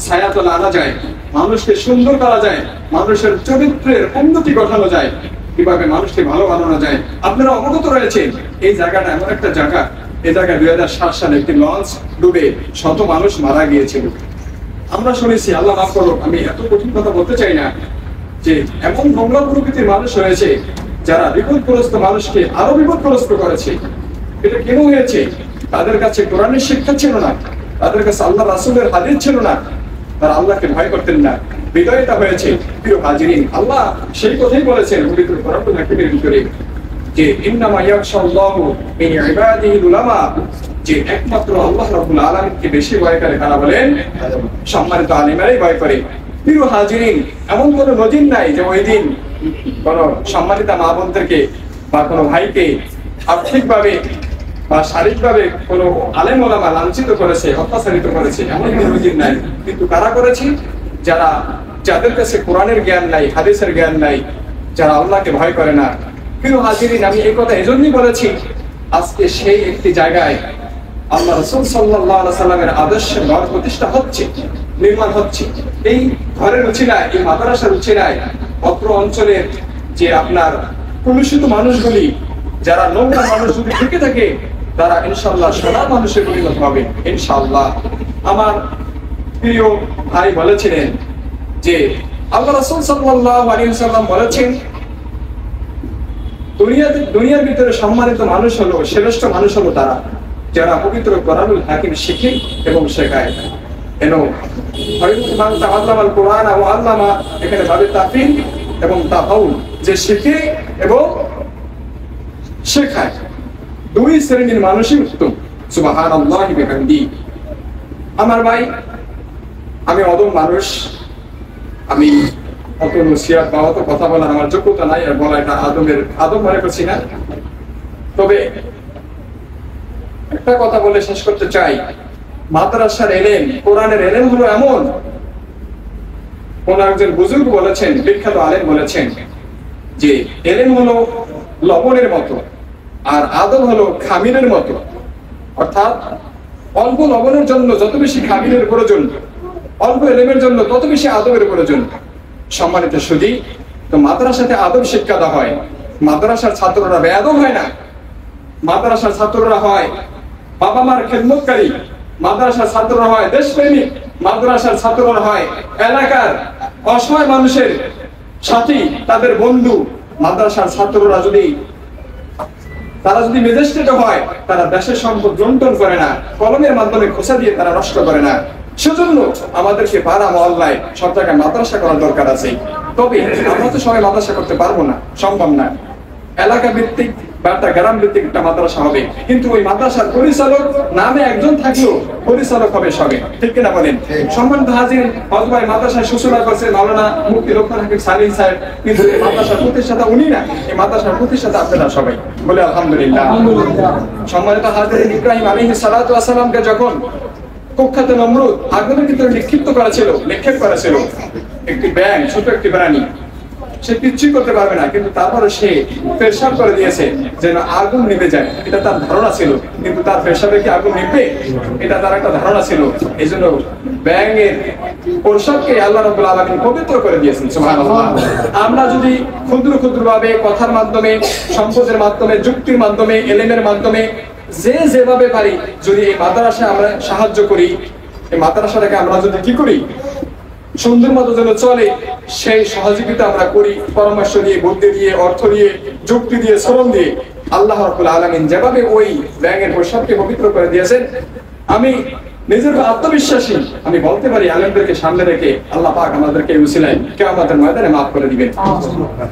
Speaker 4: ছায়াতলে আনা যায়, মানুষকে সুন্দর করা যায়, মানুষের চরিত্রের উন্নতি ঘটানো যায়, কিভাবে মানুষকে ভালো বানানো যায়। আপনারা অবগত রয়েছেন এই জায়গাটা এমন একটা জায়গা, এই জায়গায় 2007 সালে একটি লঞ্চ ডুবে শত মানুষ মারা গিয়েছিল। আমরা শুনেছি, আল্লাহ মাফ করুক, আমি এত কঠিন কথা বলতে চাই না, যে এমন নোংরা প্রকৃতির মানুষ রয়েছে যারা বিপদগ্রস্ত মানুষকে আরো বিপদগ্রস্ত করেছে। এটা কেন হয়েছে? তাদের কাছে কোরআনের শিক্ষা ছিল না, তাদের কাছে আল্লাহ রাসূলের হাদিস ছিল না, তারা আল্লাহকে ভয় করতেন না, বিদয়তা হয়েছে। প্রিয় হাজিরিন, আল্লাহ সেই কথাই বলেছেন পবিত্র কোরআনুল হাকিমের ভিতরে যে ইন্নামা ইয়াখশাল্লাহু মিন ইবাদিহিল উলামা, যে একমাত্র আল্লাহ রাব্বুল আলামিনকে বেশি ভয় করে কারা বলেন? সম্মানিত আলেমেরাই ভয় করে। প্রিয় হাজিরিন, এমন কোনো নজির নাই যে ওই দিন কোন সম্মানিত মা বোনদেরকে বা কোনো ভাইকে আর্থিকভাবে বা শারীরিকভাবে কোনো আলেম ওলামা লাঞ্ছিত করেছে, অত্যাচারিত করেছে, এমন কোনো নজির নাই। কিন্তু কারা করেছে? যারা, যাদের কাছে কোরআনের জ্ঞান নাই, হাদিসের জ্ঞান নাই, যারা আল্লাহকে ভয় করে না। প্রিয় হাজিরিন, আমি এই কথা এজন্যই বলেছি, আজকে সেই একটি জায়গায় আল্লাহ রাসূল সাল্লাল্লাহু আলাইহি সাল্লামের আদর্শে ঘর প্রতিষ্ঠা হচ্ছে, নির্মাণ হচ্ছে। এই ঘরের উচিলায়, এই মাদ্রাসার উচিলায় অত্র অঞ্চলের যে আপনার কলুষিত মানুষগুলি, যারা নোংরা মানুষ যদি থেকে থাকে, তারা ইনশাআল্লাহ সোনার মানুষে পরিণত হবে ইনশাআল্লাহ। আমার প্রিয় ভাই বলেছিলেন যে আল্লাহ রাসূল সাল্লাল্লাহু আলাইহি ওয়াসাল্লাম বলেছেন, দুনিয়ার ভিতরে সম্মানিত মানুষ হলো, শ্রেষ্ঠ মানুষ হলো তারা যারা পবিত্র কোরআনুল হাকিম শিখে এবং শেখায়। কোরআন ও আল্লামা, এখানে ভাবে তাফিল এবং তাফাউল, যে শিখে এবং শেখায়, দুই শ্রেণীর মানুষই উত্তম। সুবহানাল্লাহি বিহামদি। আমার ভাই, আমি অদম মানুষ, আমি অত নসিহত বা অত কথা বলার আমার যোগ্যতা নাই, আর বলা এটা আদম মনে করছি না। তবে একটা কথা বলে শেষ করতে চাই, মাদ্রাসার এলেম, কোরআনের এলেম হলো এমন, কোন একজন বুজুর্গ বলেছেন, বিখ্যাত আলেম বলেছেন যে এলেম হলো লবণের মতো আর আদব হলো খামিরের মতো। অর্থাৎ অল্প লবণের জন্য যত বেশি খামিরের প্রয়োজন, অল্প এলেমের জন্য তত বেশি আদবের প্রয়োজন। সম্মানিত সুধী, তো মাদ্রাসাতে আদব শিক্ষা দেওয়া হয়। মাদ্রাসার ছাত্ররা বেয়াদব হয় না, মাদ্রাসার ছাত্ররা হয় বাবা মার খেদমতকারী, মাদ্রাসার ছাত্ররা হয় দেশপ্রেমিক, মাদ্রাসার ছাত্ররা হয় এলাকার অসহায় মানুষের সাথী, তাদের বন্ধু। মাদ্রাসার ছাত্ররা তারা যদি মেজেস্টেড হয়, তারা দেশের সম্পদ লুণ্ঠন করে না, কলমের মাধ্যমে খোঁচা দিয়ে তারা নষ্ট করে না। সেজন্য আমাদেরকে পাড়া মহল্লায় সব জায়গায় মাদ্রাসা করার দরকার আছে। তবে আমরা তো সবাই মাদ্রাসা করতে পারবো না, সম্ভব না। এলাকা ভিত্তিক বা একটা গ্রাম ভিত্তিক একটা মাদ্রাসা হবে, কিন্তু ওই মাদ্রাসার পরিচালক নামে একজন থাকলেও পরিচালক হবে সবে, ঠিক কিনা বলেন? সম্মানিত হাজির, অথবা মাদ্রাসায় সূচনা করছে মাওলানা মুফতি লক্ষ্মণ হাকিম সালিম সাহেব, কিন্তু এই মাদ্রাসার প্রতিষ্ঠাতা উনি না, এই মাদ্রাসার প্রতিষ্ঠাতা আপনারা সবাই, বলে আলহামদুলিল্লাহ। সম্মানিত হাজির, ইব্রাহিম আলাইহিস সালাতু ওয়াস সালামকে যখন কুখ্যাত নমরুদ আগুনের ভিতরে নিক্ষেপ করেছিল একটি ব্যাঙ, ছোট একটি প্রাণী, সে কিছুই করতে পারবে না, কিন্তু তারপরে সে পেশাব করে দিয়েছে যেন আগুন নিভে যায়। এটা তার ধারণা ছিল, কিন্তু তার পেশাবে কি আগুন নিভবে, এটা তার একটা ধারণা ছিল। এই জন্য ব্যাঙের পোশাককে আল্লাহ রাব্বুল আলামিন পবিত্র করে দিয়েছেন। সুবহানাল্লাহ। আমরা যদি ক্ষুদ্র ক্ষুদ্র ভাবে কথার মাধ্যমে, সম্পদের মাধ্যমে, যুক্তির মাধ্যমে, এলেমের মাধ্যমে যেভাবে পারি যদি এই মাদ্রাসায় আমরা সাহায্য করি, এই মাদ্রাসাটাকে আমরা যদি কি করি সুন্দর মতো যেন চলে, সেই সহযোগিতা আমরা করি, পরামর্শ দিয়ে, বুদ্ধি দিয়ে, অর্থ দিয়ে, যুক্তি দিয়ে, শ্রম দিয়ে, আল্লাহ রাব্বুল আলামিন যেভাবে ওই ব্যাঙের পোশাককে পবিত্র করে দিয়েছেন, আমি নিজের আত্মবিশ্বাসী, আমি বলতে পারি আলেমদেরকে সামনে রেখে আল্লাহ পাক আমাদেরকে উসিলায় কিয়ামতের ময়দানে মাফ করে দিবেন।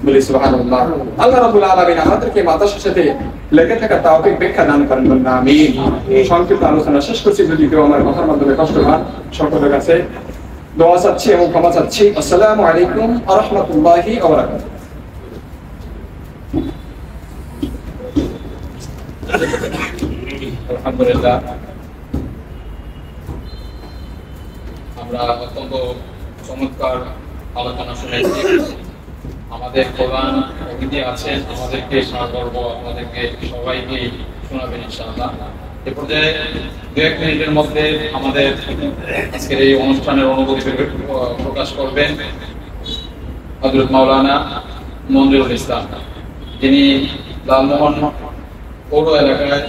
Speaker 4: বলি সুবহানাল্লাহ। আল্লাহ রাব্বুল আলামিন আমাদেরকে মাদ্রাসার সাথে লেগে থাকা তৌফিক ব্যাখ্যা দান করেন, বলেন আমিন। সংক্ষিপ্ত আলোচনা শেষ করছি, যদি কেউ আমার কথার মাধ্যমে কষ্ট পান, সকলের কাছে দোয়া চাচ্ছি এবং ক্ষমা চাচ্ছি। আসসালামু আলাইকুম ওয়া রাহমাতুল্লাহি ওয়া বারাকাতুহু।
Speaker 1: আলহামদুলিল্লাহ, আমরা অত্যন্ত চমৎকার আলোচনা শুনেছি। আমাদের প্রধান অতিথি আছেন, আমাদেরকে সাগর্ব আমাদেরকে সবাইকে শোনাবেন ইনশাআল্লাহ। এ পর্যায়ে দু এক মিনিটের মধ্যে আমাদের আজকের এই অনুষ্ঠানের অনুভূতি প্রকাশ করবেন হযরত মাওলানা মনজুরুল ইসলাম, যিনি লালমোহন পৌর এলাকায়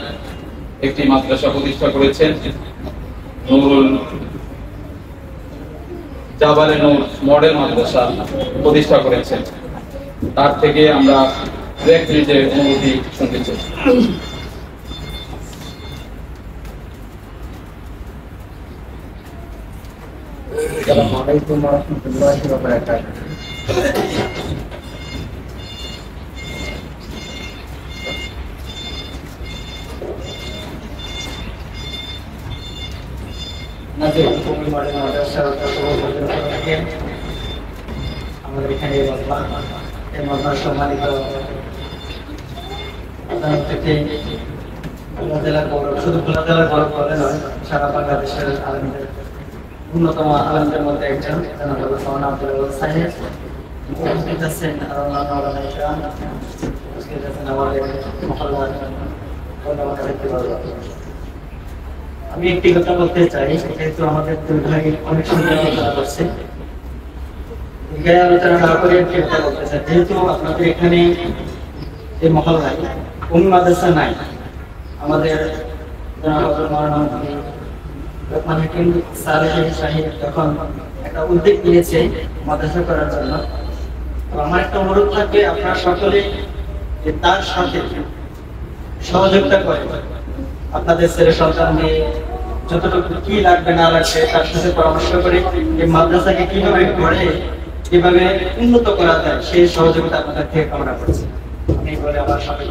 Speaker 1: একটি মাদ্রাসা প্রতিষ্ঠা করেছেন, নুরুল জাবালে নূর মডেল মাদ্রাসা প্রতিষ্ঠা করেছেন। তার থেকে আমরা দু এক মিনিটের অনুভূতি শুনতে চাই।
Speaker 5: আসসালামু আলাইকুম ওয়া রাহমাতুল্লাহি ওয়া বারাকাতুহু। আমাদের এখানে সম্মানিত খুলনা জেলার গৌরব, শুধু খুলনা জেলার গৌরব বলে নয়, সারা বাংলাদেশের আলেমদের অন্যতম আলেমদের মধ্যে একজন মাওলানা আব্দুল সাহেব উপস্থিত আছেন, আর অন্যান্য মাওলানা ইকরাম উপস্থিত আছেন আমাদের মহল্লার অন্যান্য ব্যক্তিবর্গ। আমি একটি কথা বলতে চাই, যেহেতু আমাদের দুই ভাই অনেক সুন্দর আলোচনা করছে, আলোচনা না করে একটি কথা বলতে চাই। যেহেতু আপনাদের এখানে এই মহল্লায় কোন মাদ্রাসা নাই, আমাদের লক্ষ্মণ হাকিম সাহেব যখন একটা উদ্যোগ নিয়েছে মাদ্রাসা করার জন্য, তো আমার একটা অনুরোধ থাকবে আপনারা সকলে যে তার সাথে সহযোগিতা করে আপনাদের ছেলে সন্তান দিয়ে যতটুকু কি লাগবে না লাগবে তার সাথে পরামর্শ করে এই মাদ্রাসাকে কিভাবে গড়ে কিভাবে উন্নত করা যায় সেই সহযোগিতা আপনাদের থেকে কামনা করছি। আমি বলে আমার সাথে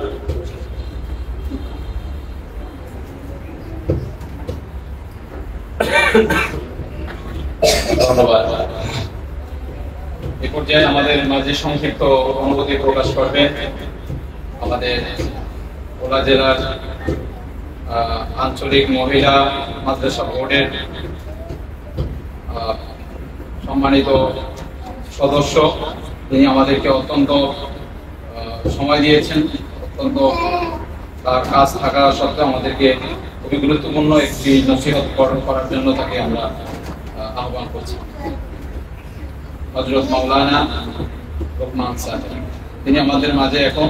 Speaker 1: ধন্যবাদ। এ পর্যায়ে আমাদের মাঝে সংক্ষিপ্ত অনুভূতি প্রকাশ করবেন আমাদের ভোলা জেলার আঞ্চলিক মহিলা মাদ্রাসা বোর্ডের সম্মানিত সদস্য। তিনি আমাদেরকে অত্যন্ত সময় দিয়েছেন, অত্যন্ত তার কাজ থাকা সত্ত্বেও আমাদেরকে খুবই গুরুত্বপূর্ণ একটি নসিহত করার জন্য তাকে আমরা আহ্বান করছি। হযরত মাওলানা লোকমান সাহেব, তিনি আমাদের মাঝে এখন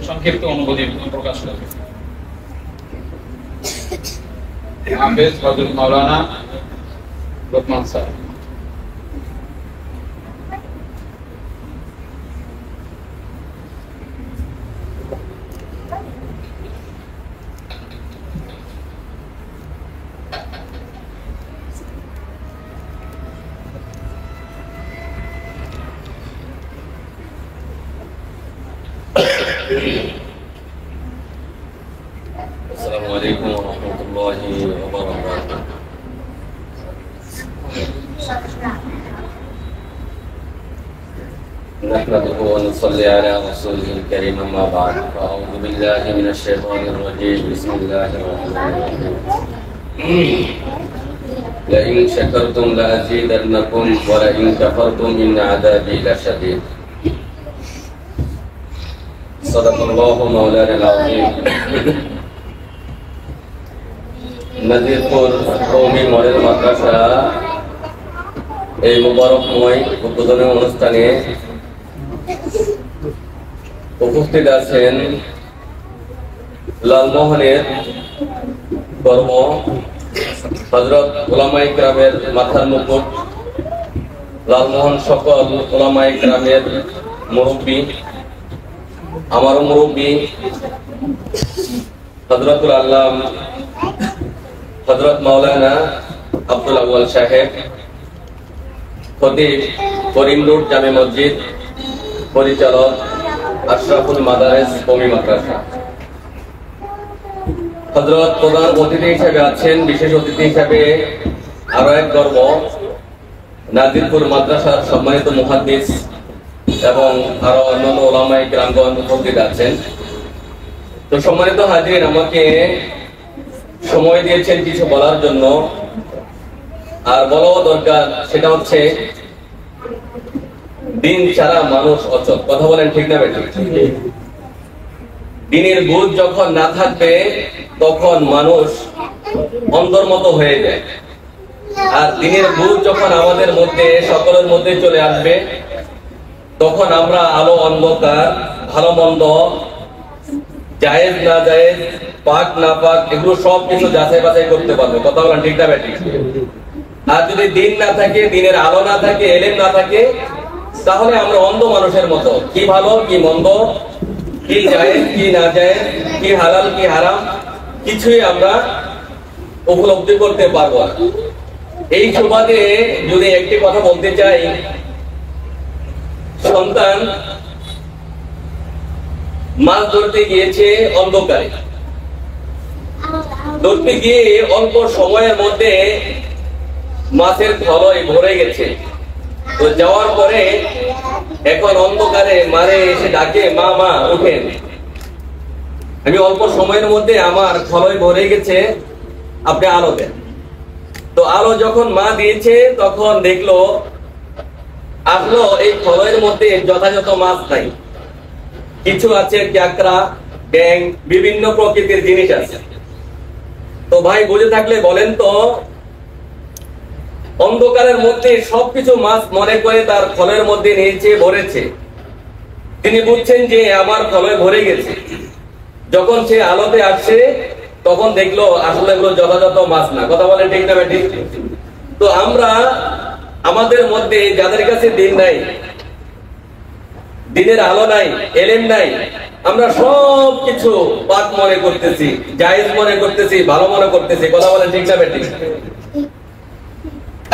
Speaker 1: সংক্ষিপ্ত অনুভূতি প্রকাশ করবেন। হাফেজ হযরত মাওলানা লোকমান সাহেব।
Speaker 6: السلام عليكم ورحمة الله وبركاته. نحمده ونصلي على رسوله الكريم أما بعد. أعوذ بالله من الشيطان الرجيم. بسم الله الرحمن الرحيم. لئن شكرتم لأزيدنكم ولئن كفرتم إن عذابي لشديد. صدق الله مولانا العظيم. নাজিরপুর কওমি মডেল মাদ্রাসা এই মুবারকময় উদ্বোধনী অনুষ্ঠানে উপস্থিত আছেন লালমোহনের কর্ম হযরত উলামায়ে কেরামের মাথার মুকুট, লালমোহন সকল উলামায়ে কেরামের মুরব্বী, আমারও মুরব্বী হযরতুল আল্লাম হযরত মাওলানা আব্দুল আউয়াল সাহেব, খতিব করিম রোড জামে মসজিদ, পরিচালক আশরাফুল মাদারেস কওমি মাদ্রাসা। হযরত প্রধান অতিথি হিসেবে আছেন, বিশেষ অতিথি হিসেবে আরো এক গর্ব নাজিরপুর মাদ্রাসার সম্মানিত মুহাদ্দিস এবং আরো অন্যান্য উলামায়ে কেরামগণ উপস্থিত আছেন। তো সম্মানিত হাজির, আমাকে সময় দিয়েছেন কিছু বলার জন্য, আর বলাও দরকার। সেটা হচ্ছে দিন ছাড়া মানুষ অচল। কথা বলেন ঠিক না বেঠিক? দিনের বুঝ যখন না থাকবে তখন মানুষ অন্ধর মতো হয়ে যায়, আর দিনের বুঝ যখন আমাদের মধ্যে সকলের মধ্যে চলে আসবে তখন আমরা আলো অন্ধকার, ভালো মন্দ, জায়েজ না জায়েজ, পাক না পাক, এগুলো সব কিছু যাচাই বাছাই করতে পারবে। কথা বলেন ঠিক না বেঠিক? আর যদি দিন না থাকে, দিনের আলো না থাকে, এলেম না থাকে, তাহলে আমরা অন্ধ মানুষের মতো কি ভালো কি মন্দ, কি জায়েজ কি না জায়েজ, কি হালাল কি হারাম, কিছুই আমরা উপলব্ধি করতে পারবো না। এই সুবাদে যদি একটি কথা বলতে চাই, সন্তান মাছ ধরতে গিয়েছে অন্ধকারে, ধরতে গিয়ে অল্প সময়ের মধ্যে মাছের থলয় ভরে গেছে। তো যাওয়ার পরে এখন অন্ধকারে মারে এসে ডাকে, মা মা ওঠেন, আমি অল্প সময়ের মধ্যে আমার থলয় ভরে গেছে, আপনি আলো দেন। তো আলো যখন মা দিয়েছে তখন দেখলো আসলো এই থলয়ের মধ্যে যথাযথ মাছ নাই, কিছু আছে ক্যাকড়া, ব্যাং, বিভিন্ন প্রকৃতির জিনিস আছে। তো ভাই বুঝে থাকলে বলেন তো, অন্ধকারের মধ্যে সবকিছু মাছ মনে করে তার ফলের মধ্যে নিয়েছে, ভরেছে। তিনি বুঝছেন যে আমার ফলে ভরে গেছে। যখন সে আলোতে আসছে তখন দেখলো আসলে এগুলো যথাযথ মাছ না। কথা বলেন ঠিক না ঠিক? তো আমরা আমাদের মধ্যে যাদের কাছে দিন নাই, দিনের আলো নাই, এলেম নাই, আমরা সব কিছু পাক মনে করতেছি, জায়েজ মনে করতেছি, ভালো মনে করতেছি। কথা বলেন ঠিক না ঠিক?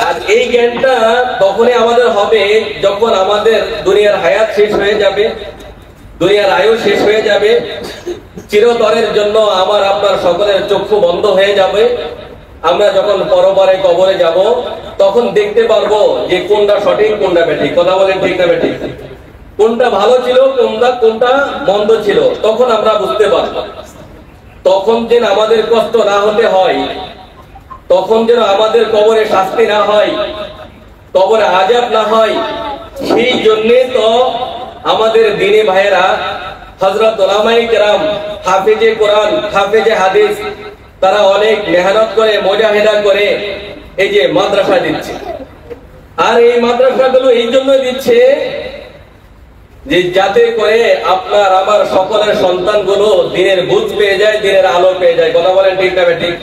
Speaker 6: আর এই জ্ঞানটা তখনই আমাদের হবে যখন আমাদের দুনিয়ার হায়াত শেষ হয়ে যাবে, দুনিয়ার আয়ু শেষ হয়ে যাবে, চিরতরের জন্য আমার আপনার সকলের চক্ষু বন্ধ হয়ে যাবে। আমরা যখন পরপরে কবরে যাব তখন দেখতে পারবো যে কোনটা সঠিক কোনটা ব্যাঠিক। কথা বলেন ঠিক না ব্যাঠিক? কোনটা ভালো ছিল কোনটা মন্দ ছিল তখন আমরা বুঝতে পারবো। তখন যেন আমাদের কষ্ট না হতে হয়, তখন যেন আমাদের কবরে শাস্তি না হয়, কবরে আযাব না হয়, সেই জন্য তো আমাদের দ্বীনি ভাইয়েরা হযরত উলামায়ে কেরাম, হাফেজে কোরআন, হাফেজে হাদিস, তারা অনেক মেহনত করে, মুজাহিদা করে এই যে মাদ্রাসা দিচ্ছে। আর এই মাদ্রাসাগুলো এই জন্য দিচ্ছে যে যাতে করে আপনার আমার সকলের সন্তানগুলো দিনের বুঝ পেয়ে যায়, দিনের আলো পেয়ে যায়। কথা বলেন ঠিক না ঠিক?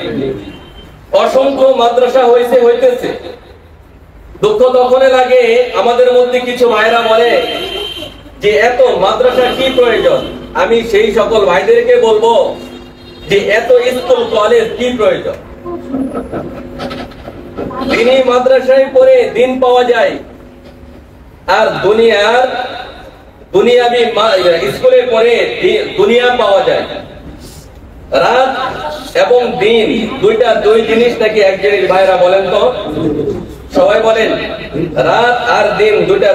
Speaker 6: অসংখ্য মাদ্রাসা হইতেছে। দুঃখ তখনই লাগে আমাদের মধ্যে কিছু ভাইরা বলে যে এত মাদ্রাসা কি প্রয়োজন। আমি সেই সকল ভাইদেরকে বলবো যে এত স্কুল কলেজ কি প্রয়োজন? দিনী মাদ্রাসায় পড়ে দিন পাওয়া যায়, আর দুনিয়াবি স্কুলে পড়ে দুনিয়া পাওয়া যায়। রাত এবং দিন দুই জিনিস নাকি এক জিনিস? ভাইরা বলেন তো, সবাই বলেন, রাত আর দিন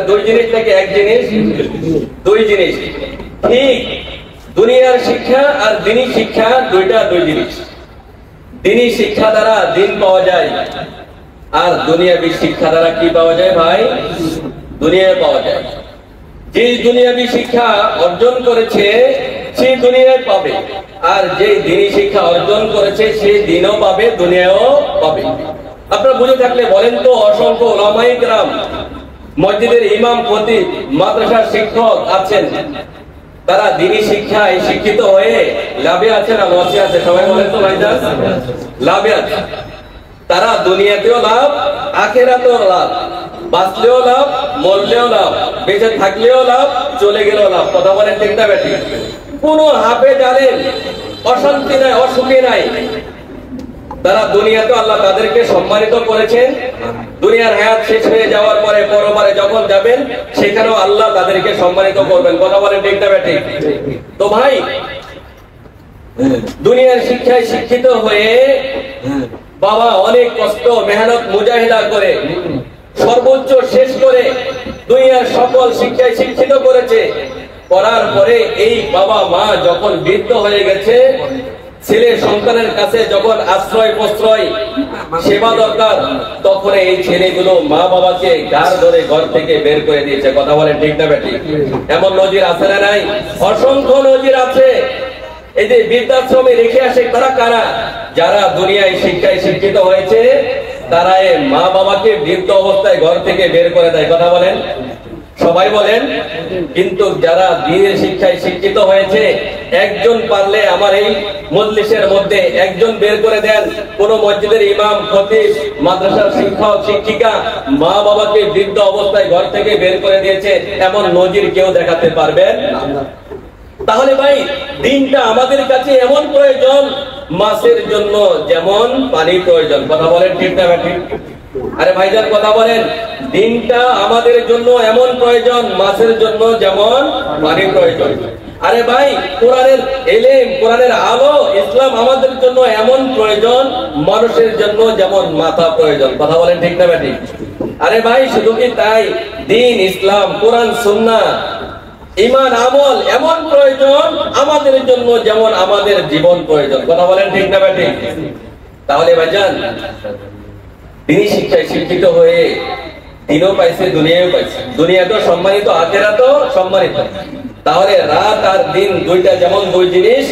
Speaker 6: দুই জিনিস নাকি এক জিনিস? দুই জিনিস। ঠিক, দুনিয়ার শিক্ষা আর দিনী শিক্ষা দুই জিনিস। দিনী শিক্ষা দ্বারা দিন পাওয়া যায়, আর দুনিয়াবি শিক্ষা দ্বারা কি পাওয়া যায় ভাই? দুনিয়া পাওয়া যায়। যে দুনিয়াবি শিক্ষা অর্জন করেছে সে দুনিয়ায় পাবে, আর যে দিনী শিক্ষা অর্জন করেছে সে দিনও পাবে, দুনিয়াও পাবে। আপনারা বুঝে থাকলে বলেন তো, অসংখ্য উলামায়ে কেরাম, মসজিদের ইমাম, খতিব, মাদ্রাসার শিক্ষক আছেন, তারা দিনী শিক্ষায় শিক্ষিত হয়ে লাভে আছে না লসে আছে? সবাই বলেন তো ভাইজান, লাভে আছে। তারা দুনিয়াতেও লাভ, আখিরাতেও লাভ, বাঁচলেও লাভ, মরলেও লাভ, বেঁচে থাকলেও লাভ, চলে গেলেও লাভ। কথা বলেন ঠিক না বেঠিক? কোনো হাফেজ আলেম অশান্তি নাই, অসুখী নাই। তারা দুনিয়াতে আল্লাহ তাদেরকে সম্মানিত করেছেন। দুনিয়ার হায়াত শেষ হয়ে যাওয়ার পরে পরপারে যখন যাবেন সেখানেও আল্লাহ তাদেরকে সম্মানিত করবেন। কথা বলেন ঠিক না বেঠিক? তো ভাই, দুনিয়ার শিক্ষায় শিক্ষিত হয়ে বাবা অনেক কষ্ট, মেহনত, মুজাহিদা করে সর্বোচ্চ শেষ করে দুনিয়ার সকল শিক্ষায় শিক্ষিত করেছে। করার পরে এই বাবা মা যখন বৃদ্ধ হয়ে গেছে, ছেলে সন্তানের কাছে যখন আশ্রয় প্রশ্রয় সেবা দরকার, তখন এই ছেলেগুলো মা বাবাকে গার ধরে ঘর থেকে বের করে দিয়েছে। কথা বলেন ঠিক না বেঠিক? এমন নজির আছে না নাই? অসংখ্য নজির আছে। এই যে বৃদ্ধাশ্রমে রেখে আসে তারা কারা? যারা দুনিয়ায় শিক্ষায় শিক্ষিত হয়েছে, তারা মা বাবাকে বৃদ্ধ অবস্থায় ঘর থেকে বের করে দেয়। কথা বলেন, সবাই বলেন। কিন্তু যারা দ্বীনের শিক্ষায় শিক্ষিত হয়েছে, একজন পারলে আমার এই মজলিসের মধ্যে একজন বের করে দেন, কোন মসজিদের ইমাম, খতিব, মাদ্রাসার শিক্ষক, শিক্ষিকা মা বাবাকে বৃদ্ধ অবস্থায় ঘর থেকে বের করে দিয়েছে, এমন নজির কেউ দেখাতে পারবেন না। তাহলে ভাই, দিনটা আমাদের কাছে এমন প্রয়োজন, মাছের জন্য যেমন পানি প্রয়োজন। কথা বলেন ঠিক না ঠিক? আরে ভাইজান কথা বলেন, দিনটা আমাদের জন্য এমন প্রয়োজন, মাছের জন্য যেমন পানি প্রয়োজন। আরে ভাই, কোরআনের ইলম, কোরআনের আলো, ইসলাম আমাদের জন্য এমন প্রয়োজন, মানুষের জন্য যেমন মাথা প্রয়োজন। কথা বলেন ঠিক না ঠিক? আরে ভাই, শুধু কি তাই? দিন, ইসলাম, কোরআন, সুন্নাহ, ঈমান, আমল এমন প্রয়োজন আমাদের জন্য যেমন আমাদের জীবন প্রয়োজন। কথা বলেন ঠিক না ঠিক? তাহলে ভাইজান, দিনী শিক্ষায় শিক্ষিত হয়ে দিনও পাইছে, দুনিয়াও পাইছে। দুনিয়া তো সম্মানিত, আখিরাত তো সম্মানিত। তাহলে রাত আর দিন দুইটা যেমন দুই জিনিস,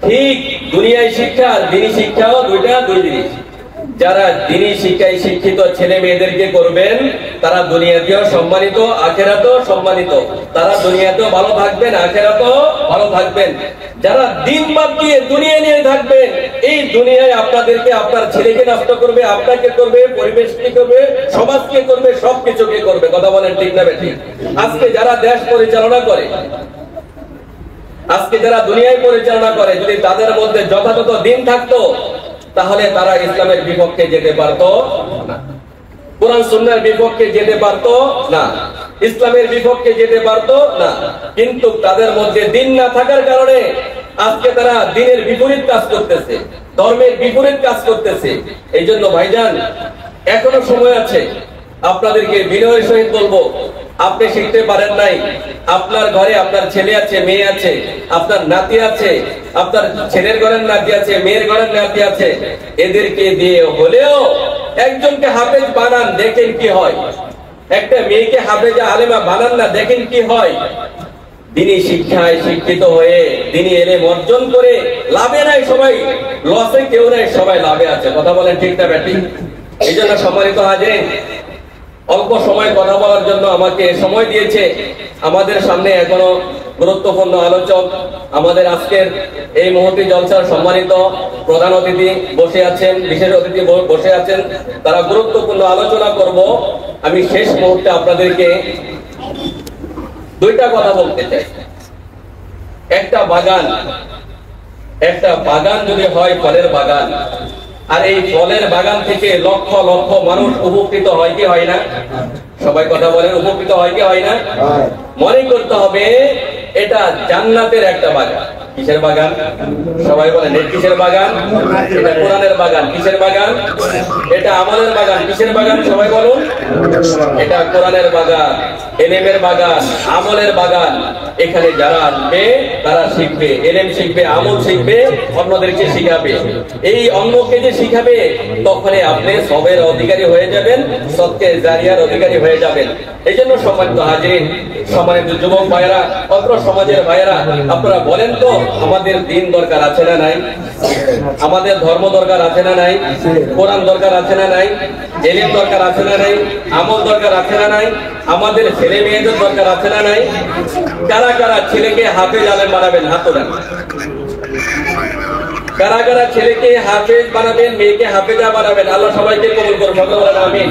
Speaker 6: ঠিক দুনিয়ায় শিক্ষা আর দিনী শিক্ষাও দুই জিনিস। যারা দিনী শিক্ষায় শিক্ষিত ছেলে মেয়েদেরকে করবেন, তারা দুনিয়াতেও সম্মানিত, আখিরাতেও সম্মানিত। তারা দুনিয়াতেও ভালো থাকবেন, আখিরাতেও ভালো থাকবেন। যারা দিন বাদ দিয়ে দুনিয়া নিয়ে থাকবেন, এই দুনিয়ায় আপনাদেরকে, আপনার ছেলেকে নষ্ট করবে, আপনাকে করবে, পরিবেশকে করবে, সমাজকে করবে, সবকিছুকে করবে। কথা বলেন ঠিক না ঠিক? আজকে যারা দেশ পরিচালনা করে, আজকে যারা দুনিয়ায় পরিচালনা করে, যদি তাদের মধ্যে যথাযথ দিন থাকতো, তাহলে তারা ইসলামের বিপক্ষে যেতে পারতো না, কোরআন সুন্নাহর বিপক্ষে যেতে পারতো না, ইসলামের বিপক্ষে যেতে পারতো না। কিন্তু তাদের মধ্যে দিন না থাকার কারণে আজকে তারা দ্বীনের বিপরীত কাজ করতেছে, ধর্মের বিপরীত কাজ করতেছে। এই জন্য ভাইজান, এখনো সময় আছে। আপনাদেরকে বিনয়ের সহিত বলবো, আপনি শিখতে পারেন নাই, আপনার ঘরে আপনার ছেলে আছে, মেয়ে আছে, আপনার নাতি আছে, আপনার ছেলের ঘরের নাতি আছে, মেয়ের ঘরের নাতি আছে, এদেরকে দিয়ে হলেও একজনকে হাফেজ বানান, দেখেন কি হয়। একটা মেয়েকে হাফেজা আলেমা বানান না, দেখেন কি হয়। দিনী শিক্ষায় শিক্ষিত হয়ে দিনী এলেম অর্জন করে লাভে নাই সবাই, লসে কেউ নাই, সবাই লাভে আছে। কথা বলেন ঠিক না ব্যাটি? এই জন্য সম্মানিত হাজিরিন, অল্প সময় কথা বলার জন্য আমাকে সময় দিয়েছে। আমাদের সামনে এখনো গুরুত্বপূর্ণ আলোচক, আমাদের আজকের এই মুহূর্তে জলসার সম্মানিত প্রধান অতিথি বসে আছেন, বিশেষ অতিথি বসে আছেন, তারা গুরুত্বপূর্ণ আলোচনা করব। আমি শেষ মুহূর্তে আপনাদেরকে দুইটা কথা বলতে চাই। একটা বাগান যদি হয় ফলের বাগান, আর এই ফলের বাগান থেকে লক্ষ লক্ষ মানুষ উপকৃত হয় কি হয় না? সবাই কথা বলেন, উপকৃত হয় কি হয় না? মনে করতে হবে এটা জান্নাতের একটা বাগান। কিসের বাগান? সবাই বলেন, কিসের বাগান? এটা কোরআনের বাগান। কিসের বাগান? এটা আমলের বাগান। কিসের বাগান? সবাই বলুন। এটা কোরআনের বাগান, এলেমের বাগান, আমলের বাগান। এখানে যারা আসবে তারা শিখবে, এলেম শিখবে, আমল শিখবে, অন্যদেরকে শিখাবে। এই অন্যকে যে শিখাবে, তখনই আপনি সবের অধিকারী হয়ে যাবেন, সৎকে জারিয়ার অধিকারী হয়ে যাবেন। এই জন্য সম্মানিত হাজিরিন, সম্মানিত যুবক ভাইয়েরা, অত্র সমাজের ভাইয়েরা, আপনারা বলেন তো, আমাদের দিন দরকার আছে না নাই? আমাদের ধর্ম দরকার আছে না নাই? কোরআন দরকার আছে না নাই? এলেম দরকার আছে না নাই? আমল দরকার আছে না নাই? আমাদের ছেলে মেয়েদের দরকার আছে না নাই? কারা কারা ছেলেকে হাফেজ আলেম বানাবেন? হাত তোলেন। কারা কারা ছেলেকে হাফেজ বানাবেন, মেয়েকে হাফেজা বানাবেন? আল্লাহ সবাইকে কবুল করুন, সকলে বলেন আমিন।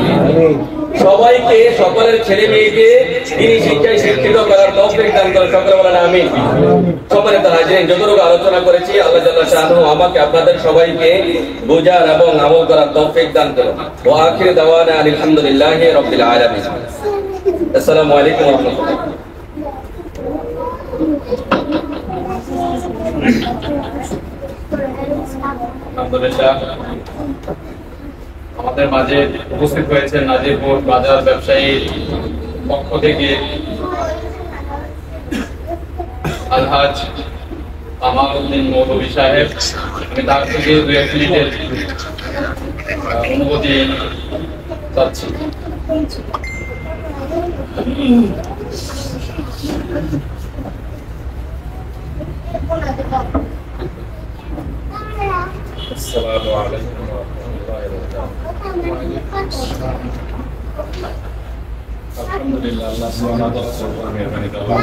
Speaker 6: সবাইকে, সকলের ছেলে মেয়েকে দ্বীনি শিক্ষায় শিক্ষিত করার তৌফিক দান করেন, সকলে বলেন আমিন। সম্মানিত হাজিরিন, যতটুকু আলোচনা করেছি, আল্লাহ জাল্লা শাআনুহু আমাকে আপনাদের সবাইকে বুঝার এবং আমল করার তৌফিক দান করুন। ওয়া আখিরু দাওয়ানা আলহামদুলিল্লাহি রাব্বিল আলামিন। আসসালামু আলাইকুম ওয়া রাহমাতুল্লাহ।
Speaker 1: আলহামদুলিল্লাহ, আমাদের মাঝে উপস্থিত হয়েছে নাজিরপুর বাজার ব্যবসায়ীর পক্ষ থেকে আলহাজ আমারউদ্দিন মৌলভী সাহেব। আমি তার থেকে 2-1 মিনিটের অনুমতি চাচ্ছি। আসসালামু আলাইকুম ওয়া রাহমাতুল্লাহি ওয়া বারাকাতুহু। আলহামদুলিল্লাহ, আল্লাহ সুবহানাহু ওয়া তাআলার মেহেরবানি দ্বারা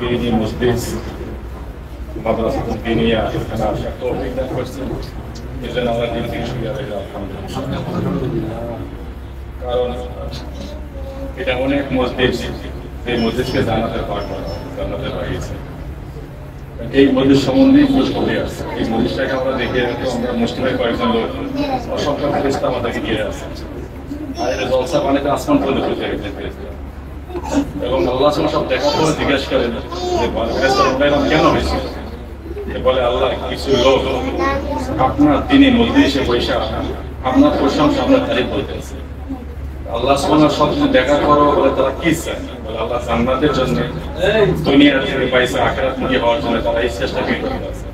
Speaker 1: এই মসজিদ মাদ্রাসাতুল দীনিয়া এখানে আসার তৌফিক দান করেছেন। এজন্য আমরা দিল থেকে শুকরিয়া আদায় করি, আলহামদুলিল্লাহ। কারণ এটা অনেক মসজিদ, এই মসজিদকে জান্নাতের পাঠ করা, জান্নাতের বাগিচা। এই মসজিদ সম্বন্ধে বলে আসছে, এই মসজিদটাকে আমরা দেখে আমরা মুসলিমের কয়েকজন লোক অসংখ্য ফেরেশতা আমাদেরকে ঘিরে আসছে। আর এটা জলসা পানিতে আসমান পর্যন্ত পৌঁছে গেছে এবং আল্লাহ সব দেখা করে জিজ্ঞাসা করেন যে ফেরেশতা উঠাইলাম কেন হয়েছে? বলে, আল্লাহ কিছু লোক আপনার তিনি মসজিদে এসে পয়সা আপনার প্রশংসা, আপনার তারিফ বলতেছে। আল্লাহ সুবহানাহু সব কিছু দেখা করো বলে তারা কি চায়? বলে আল্লাহ জান্নাতের জন্য, দুনিয়া থেকে পয়সা আখিরাত মুখী হওয়ার জন্য তারা এই চেষ্টা করতে আছে।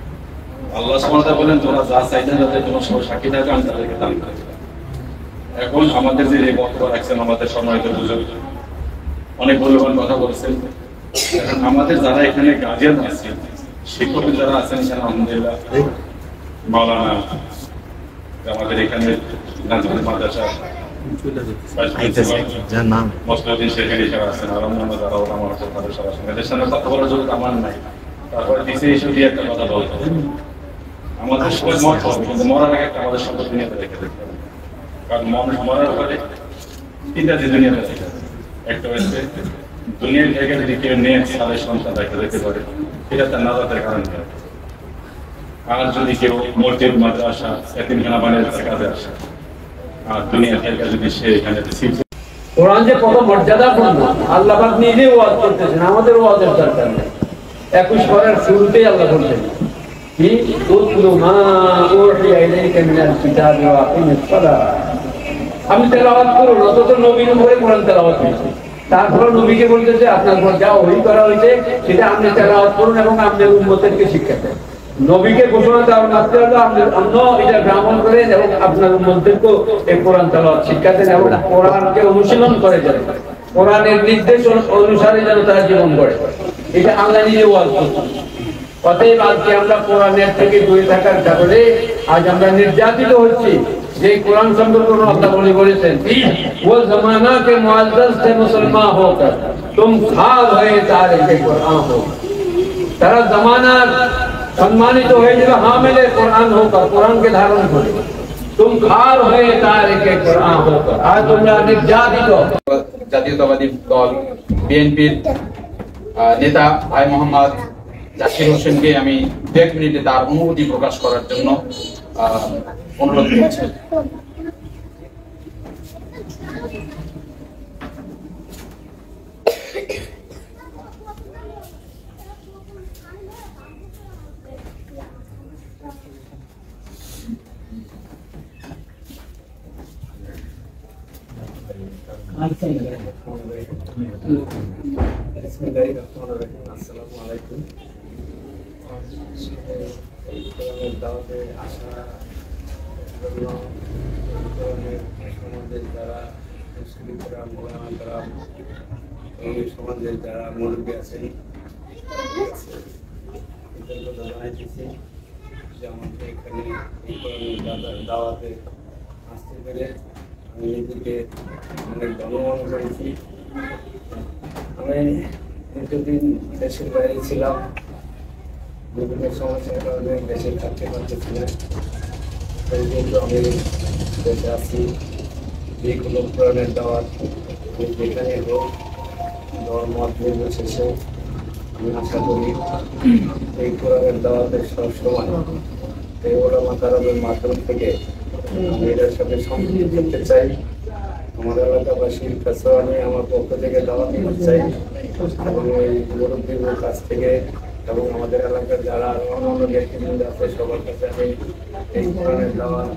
Speaker 1: আল্লাহ সুবহানাহু বলেন, তোমরা যা চাইতে যাতে তোমার সব সাক্ষী থাকে, আমি তাদেরকে দান করি। এখন আমাদের যে এই বক্তব্য রাখছেন আমাদের সম্মানিত বুজুর্গ, অনেক মূল্যবান কথা বলছেন। এখন আমাদের যারা এখানে গার্জিয়ান আছেন, শিক্ষক যারা আছেন এখানে, আলহামদুলিল্লাহ, মাওলানা আমাদের এখানে নাজমুল মাদ্রাসা মসজিদ সেখানে যারা আছেন, আলহামদুলিল্লাহ, যারা ওলামা আছেন তাদের সবার সঙ্গে এদের সামনে কথা বলার জন্য আমার নাই। তারপরে দিছে এসে দিয়ে একটা কথা বলতে আমাদের সবাই মত হবে, কিন্তু মরার আগে একটা আমাদের সম্পদ দুনিয়াতে রেখে দেখতে হবে। কারণ মানুষ মরার পরে 3টা দুনিয়াতে রেখে, একটা হচ্ছে দুনিয়ার থেকে যদি কেউ নেক সালেহ সন্তান রেখে দেখতে পারে, এটা তার নাজাতের কারণ। আর যদি কেউ মসজিদ মাদ্রাসা এতিমখানা বানিয়ে কাজে আসে, আর দুনিয়া থেকে যদি সে এখানে
Speaker 7: কোরআন যে কত মর্যাদাপূর্ণ, আল্লাহ পাক নিজে ওয়াজ করতেছেন, আমাদের ওয়াজের দরকার নেই। 21 পারার শুরুতেই আল্লাহ বললেন কি উতলু মা উহিয়া ইলাইকা মিনাল কিতাবি ওয়া আকিমিস সালাহ। আমি তেলাওয়াত করুন, অথচ নবীর উপরে কোরআন তেলাওয়াত হয়েছে। তারপর নবীকে বলতেছে আপনার উপর যা ওহী করা হয়েছে সেটা আপনি তেলাওয়াত করুন এবং আপনার উম্মতদেরকে শিক্ষা দেন। নবীকে ঘোষণা দেওয়া মাত্র হলো আপনি এটা গ্রহণ করেন এবং আপনার উম্মতদেরকেও এই কোরআন তেলাওয়াত শিক্ষা দেন এবং কোরআনকে অনুশীলন করে যান, কোরআনের নির্দেশ অনুসারে যেন তারা জীবন গড়ে। এটা আল্লাহ নিজে ওয়াজ করছেন। অতএব আজকে আমরা কোরআনের থেকে দূরে থাকার কারণে আজ আমরা নির্যাতিত হচ্ছি। যে কোরআন সম্পর্কে আল্লাহ বলেছেন वो जमाना के मुअज़्ज़ज़ से मुसलमान होकर तुम खाल হয়ে তারিখে কোরআন हो। তারা জামানার সম্মানিত হয়ে যাবে হামিলে কোরআন হোক, কোরআনকে ধারণ করে। तुम खाल হয়ে তারিখে কোরআন হোক। আজ তোমরা নির্যাতিত।
Speaker 1: জাতীয়তাবাদী দল বিএনপির নেতা ভাই মোহাম্মদ জাকির হোসেনকে আমি 1 মিনিটে তার অনুভূতি প্রকাশ করার জন্য অনুরোধ করছি।
Speaker 8: আসসালামু আলাইকুম। দাওয়াতে আসা সমাজের যারা মুসলিমরা মোলামারা সমাজের যারা মুরব্বী আছেন এদের কথা জানাইতেছি যে আমাকে এখানে দাওয়াতে আসতে পেরে আমি নিজেকে অনেক ধন্যবাদ করেছি। আমি দীর্ঘদিন দেশের বাইরে ছিলাম, বিভিন্ন সমস্যার কারণে দেশে থাকতে পারতেছি না। সেই জন্য আমি দেশে আসি। যে কোনো কোরআনের দাওয়াত যেখানে হোক ধর্ম নির্বিশেষে আমি আশা করি এই কোরআনের দাওয়াতের সবসময় এই ওলামা কারামের মাধ্যম থেকে আমি এটার সাথে সম্পৃক্ত করতে চাই। আমার এলাকাবাসীর কাছেও আমি আমার পক্ষ থেকে দাওয়াত দিতে চাই এবং এই মুরব্বীদের কাছ থেকে এবং আমাদের এলাকার যারা অন্যান্য ব্যক্তিবৃন্দ আছে সবার কাছে আমি এই কোরআনের দাওয়াত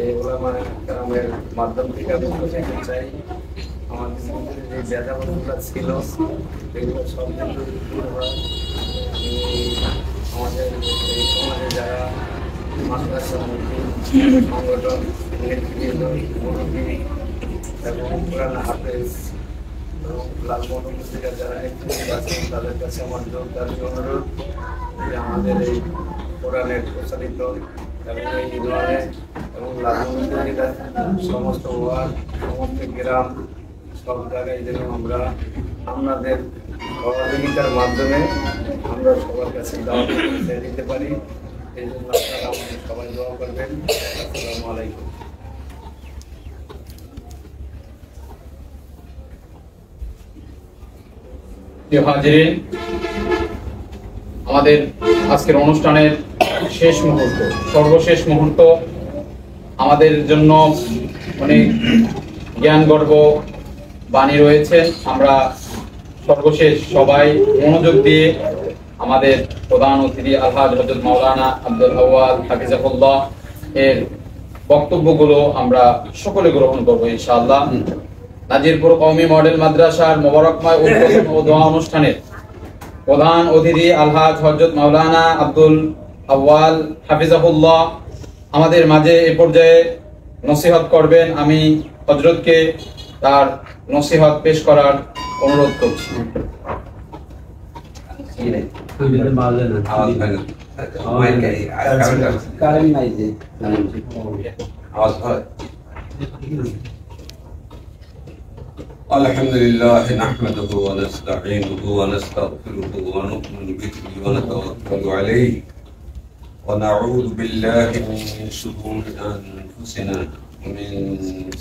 Speaker 8: এই ওলামা কারামের মাধ্যম থেকে আমি পৌঁছাতে চাই। আমাদের যে ভেদাভেদগুলো ছিল এগুলো সব কিছু দূর হয়। আমাদের এই সমাজে যারা মাদ্রাসা সংগঠন নেতৃবৃন্দ মুরব্বী এবং কোরআন হাফেজ এবং লালমোহন মুস্তিকা যারা আছেন তাদের কাছে আমার জোরদার অনুরোধ যে আমাদের এই কোরআনের প্রচারিত এবং এই ইউনিয়নে এবং লালমোহন সমস্ত ওয়ার্ড সমস্ত গ্রাম সব জায়গায় যেন আমরা আপনাদের সহযোগিতার মাধ্যমে আমরা সবার কাছে দাওয়াত দিতে পারি। এই জন্য আপনারা আমাদের সবাই দোয়া করবেন। আসসালামু আলাইকুম।
Speaker 1: প্রিয় হাজিরিন, আমাদের আজকের অনুষ্ঠানের শেষ মুহূর্ত, সর্বশেষ মুহূর্ত আমাদের জন্য অনেক জ্ঞান গর্ব বাণী রয়েছে। আমরা সর্বশেষ সবাই মনোযোগ দিয়ে আমাদের প্রধান অতিথি আলহাজ হযরত মাওলানা আব্দুল আউয়াল হাফিজাহুল্লাহ এর বক্তব্যগুলো আমরা সকলে গ্রহণ করব ইনশাআল্লাহ। নাজিরপুর কওমি মডেল মাদ্রাসার মোবারকময় উদ্বোধন ও দোয়া অনুষ্ঠানের প্রধান অতিথি আলহাজ হযরত মাওলানা আব্দুল আউয়াল হাফিজাহুল্লাহ আমাদের মাঝে এ পর্যায়ে নসিহত করবেন। আমি হযরতকে তার নসিহত পেশ করার অনুরোধ করছি।
Speaker 9: الحمد لله نحمده ونستعينه ونستغفره ونؤمن به ونتوكل عليه ونعوذ بالله من شرور أنفسنا ومن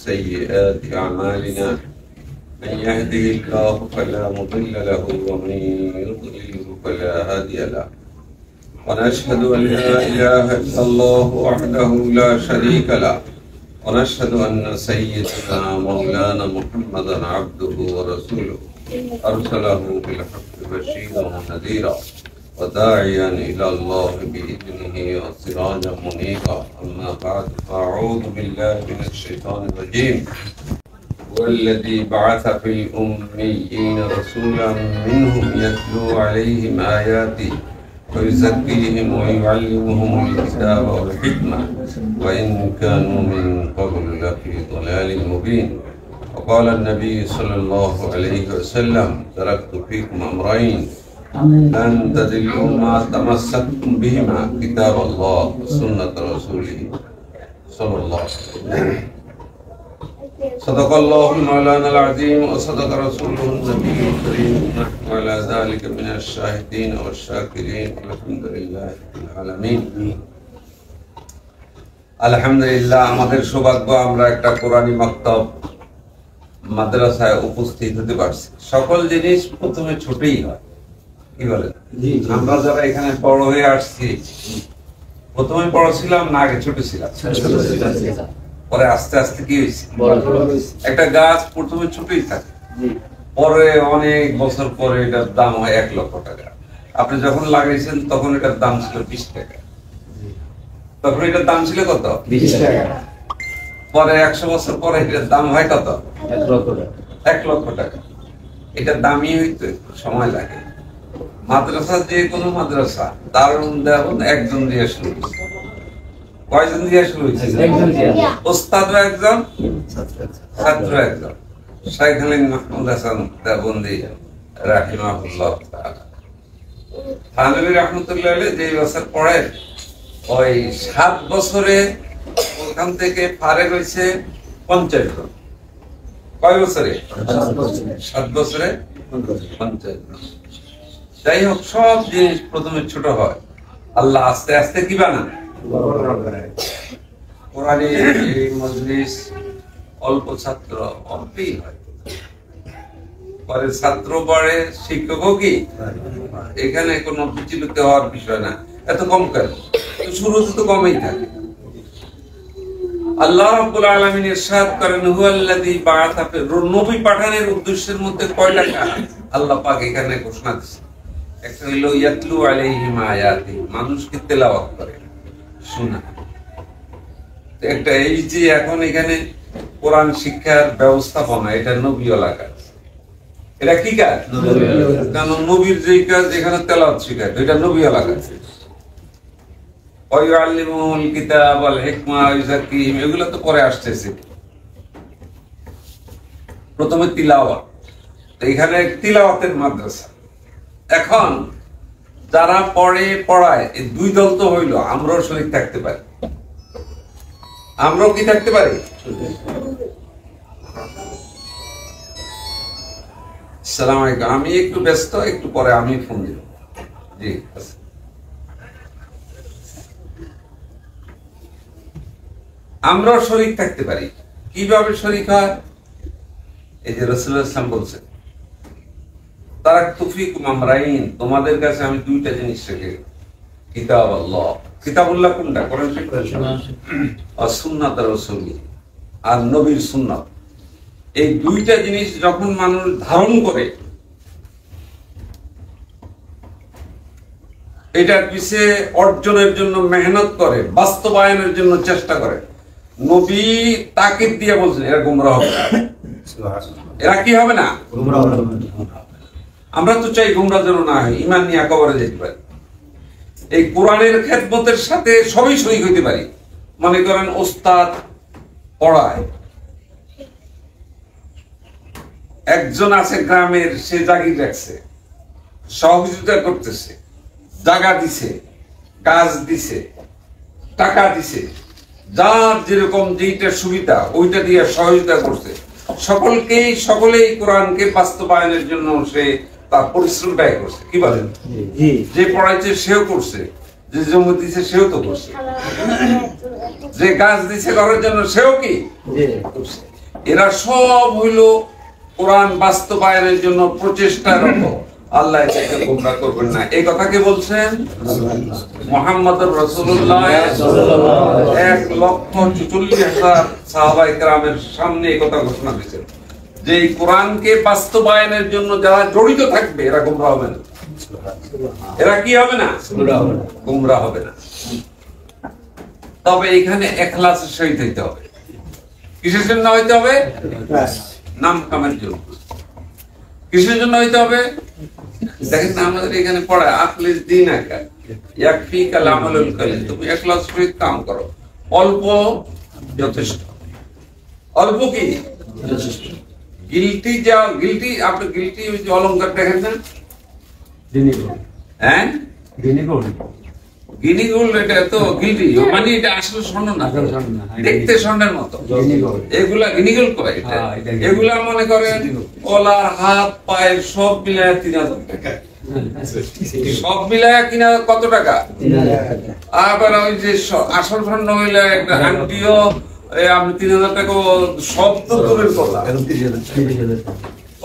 Speaker 9: سيئات أعمالنا من يهده الله فلا مضل له ومن يضلل فلا هادي له ونشهد أن لا إله إلا الله وحده لا شريك له ونشهد أن سيدنا مولانا محمدا عبده ورسوله أرسله بالحق بشيرا ونذيرا وداعيا إلى الله بإذنه وسراجا منيرا. أما بعد فأعوذ بالله من الشيطان الرجيم. والذي بعث في الأميين رسولا منهم يتلو عليهم آياته ويزكيهم ويعلمهم الكتاب والحكمة وإن كانوا من قبل لفي ضلال مبين. وقال النبي صلى الله عليه وسلم: تركت فيكم أمرين لن تضلوا ما تمسكتم بهما كتاب الله وسنة رسوله صلى الله عليه وسلم. صدق الله مولانا العظيم وصدق رسوله النبي الكريم وعلى ذلك من الشاهدين والشاكرين والحمد لله رب العالمين. আলহামদুলিল্লাহ, আমাদের সৌভাগ্য আমরা একটা কোরআনী মাকতাব মাদ্রাসায় উপস্থিত হতে পারছি। সকল জিনিস প্রথমে ছোটই হয়, কি বলেন? আমরা যারা এখানে বড় হয়ে আসছি, প্রথমে বড় ছিলাম না আগে ছোট ছিলাম? পরে আস্তে আস্তে কি হয়েছে? একটা গাছ প্রথমে ছোটই থাকে, পরে অনেক বছর পরে এটার দাম হয় 1 লক্ষ টাকা। আপনি যখন লাগাইছেন তখন এটার দাম ছিল 20 টাকা। তখন এটার দাম ছিল কত? 20 টাকা। পরে 100 বছর পরে এটার দাম হয় কত? 1 লক্ষ টাকা। এটার দামই হইতে সময় লাগে। মাদ্রাসা, যে কোনো মাদ্রাসা দারুন দেওয়ান একজন দিয়ে শুরু হয়েছে। কয়জন দিয়ে শুরু হয়েছে? ওস্তাদরা একজন, ছাত্র একজন। শাইখ আলী মাহমুদ হাসান দেওবন্দি রাহিমাহুল্লাহ তাআলা, থানভী রাহমাতুল্লাহ আলাইহি, যে বছর পড়ে ওই 7 বছরে ওখান থেকে ফারেগ হয়েছে 50 জন। কয় বছরে? 7 বছরে 50 জন। যাই হোক, সব জিনিস প্রথমে ছোট হয়, আল্লাহ আস্তে আস্তে কি বানান? কোরআনে এই মজলিস অল্প ছাত্র অল্পই হয়, পরে ছাত্র বাড়ে, শিক্ষকও কি। এখানে কোনো বিচলিত হওয়ার বিষয় না। এত কম কেন? শুরুতে তো কমই থাকে। আল্লাহ রাব্বুল আলামিন ইরশাদ করেন, হুয়াল্লাযী বাআসা নবী পাঠানোর উদ্দেশ্যের মধ্যে কয়টা কাজ আল্লাহ পাক এখানে ঘোষণা দিয়েছেন। একটা হলো ইয়াতলু আলাইহিম আয়াতি, মানুষকে তেলাওয়াত করে শোনা। একটা এই যে এখন এখানে কোরআন শিক্ষার ব্যবস্থাপনা, এটা নবীওয়ালা কাজ। এটা কি কাজ? কারণ নবীর যেই কাজ এখানে তেলাওয়াত শিখায়, এটা নবীওয়ালা কাজ। ওয়ায়ুআল্লিমুহুল কিতাব ওয়াল হিকমা ওয়া ইউযাক্কিহিম, এগুলো তো পরে আসতেছে। প্রথমে তিলাওয়াত, এখানে তিলাওয়াতের মাদ্রাসা। এখন যারা পড়ে পড়ায়, এই দুই দল তো হইল, আমরাও শরীক থাকতে পারি। আমরাও কি থাকতে পারি? আসসালামু আলাইকুম, আমি একটু ব্যস্ত, একটু পরে আমি ফোন দিব। জি, আমরাও শরীক থাকতে পারি। কিভাবে শরীক হয়? এই যে রাসূলুল্লাহ সাল্লাল্লাহু আলাইহি ওয়াসাল্লাম বলছেন, তারাকতু ফীকুম আমরাইন, তোমাদের কাছে আমি দুইটা জিনিস রেখে গেলাম। কিতাব আল্লাহ, কিতাবুল্লাহ কোনটা? কোরআন আর সুন্নাত রাসূলি, আর নবীর সুন্নাত। এই দুইটা জিনিস যখন মানুষ ধারণ করে, এটার পিছে অর্জনের জন্য মেহনত করে, বাস্তবায়নের জন্য চেষ্টা করে, নবী তাকিদ দিয়ে বলছেন এরা গুমরাহ হবে। এরা কি হবে না? আমরা তো চাই গুমরাহ যেন না হয়, ঈমান নিয়ে কবরে যেতে পারি। এই কোরআনের খেদমতের সাথে সবই শরীক হইতে পারি। মনে করেন ওস্তাদ পড়ায়, একজন আছে গ্রামের, সে জাগির রাখছে, সহযোগিতা করতেছে, জায়গা দিছে, কাজ দিছে, টাকা দিছে, যার যেরকম যেইটা সুবিধা ওইটা দিয়ে সহযোগিতা করছে। সকলেই কোরআনকে বাস্তবায়নের জন্য সে তার পরিশ্রম ব্যয় করছে। কি বলেন? যে পড়াইছে সেও করছে, যে জমি দিছে সেও তো করছে, যে গাছ দিছে করার জন্য সেও কি করছে। এরা সব হইল কোরআন বাস্তবায়নের জন্য প্রচেষ্টারত। আল্লাহ এটাকে গোমরাহ করবেন না, এই কথা কে বলছেন? মুহাম্মদুর রাসূলুল্লাহ 1,44,000 সাহাবায়ে কেরামের সামনে এই কথা ঘোষণা দিয়েছেন যে এই কোরআনকে বাস্তবায়নের জন্য যারা জড়িত থাকবে এরা গোমরাহ হবে না। এরা কি হবে না? গুমরা হবে না। তবে এখানে ইখলাসের সহিত হইতে হবে। কিসের জন্য হইতে হবে? নাম কামের জন্য। কিসের জন্য হইতে হবে? দেখেন না আমাদের এখানে পড়া আখলিস দিন আকা ইয়াকফিকা আমালুল কালিল, তুমি ইখলাস সহিত কাম করো, অল্প যথেষ্ট। অল্প কি যথেষ্ট। গিলটি যা গিলটি, আপনি গিলটি ওই যে অলংকার দেখেন না, হ্যাঁ গিনি গোল্ড, এটা তো গিলটি মানে এটা আসলে স্বর্ণ না, দেখতে স্বর্ণের মতো। এগুলা গিনি গোল্ড কয়, এগুলা মনে করেন কলার হাত পায়ের সব মিলায় 3000 টাকা, সব মিলায় কিনা কত টাকা? আবার ওই যে আসল স্বর্ণ হইলে একটা আংটিও আপনি 3000 টাকা, সব তো দূরের কথা,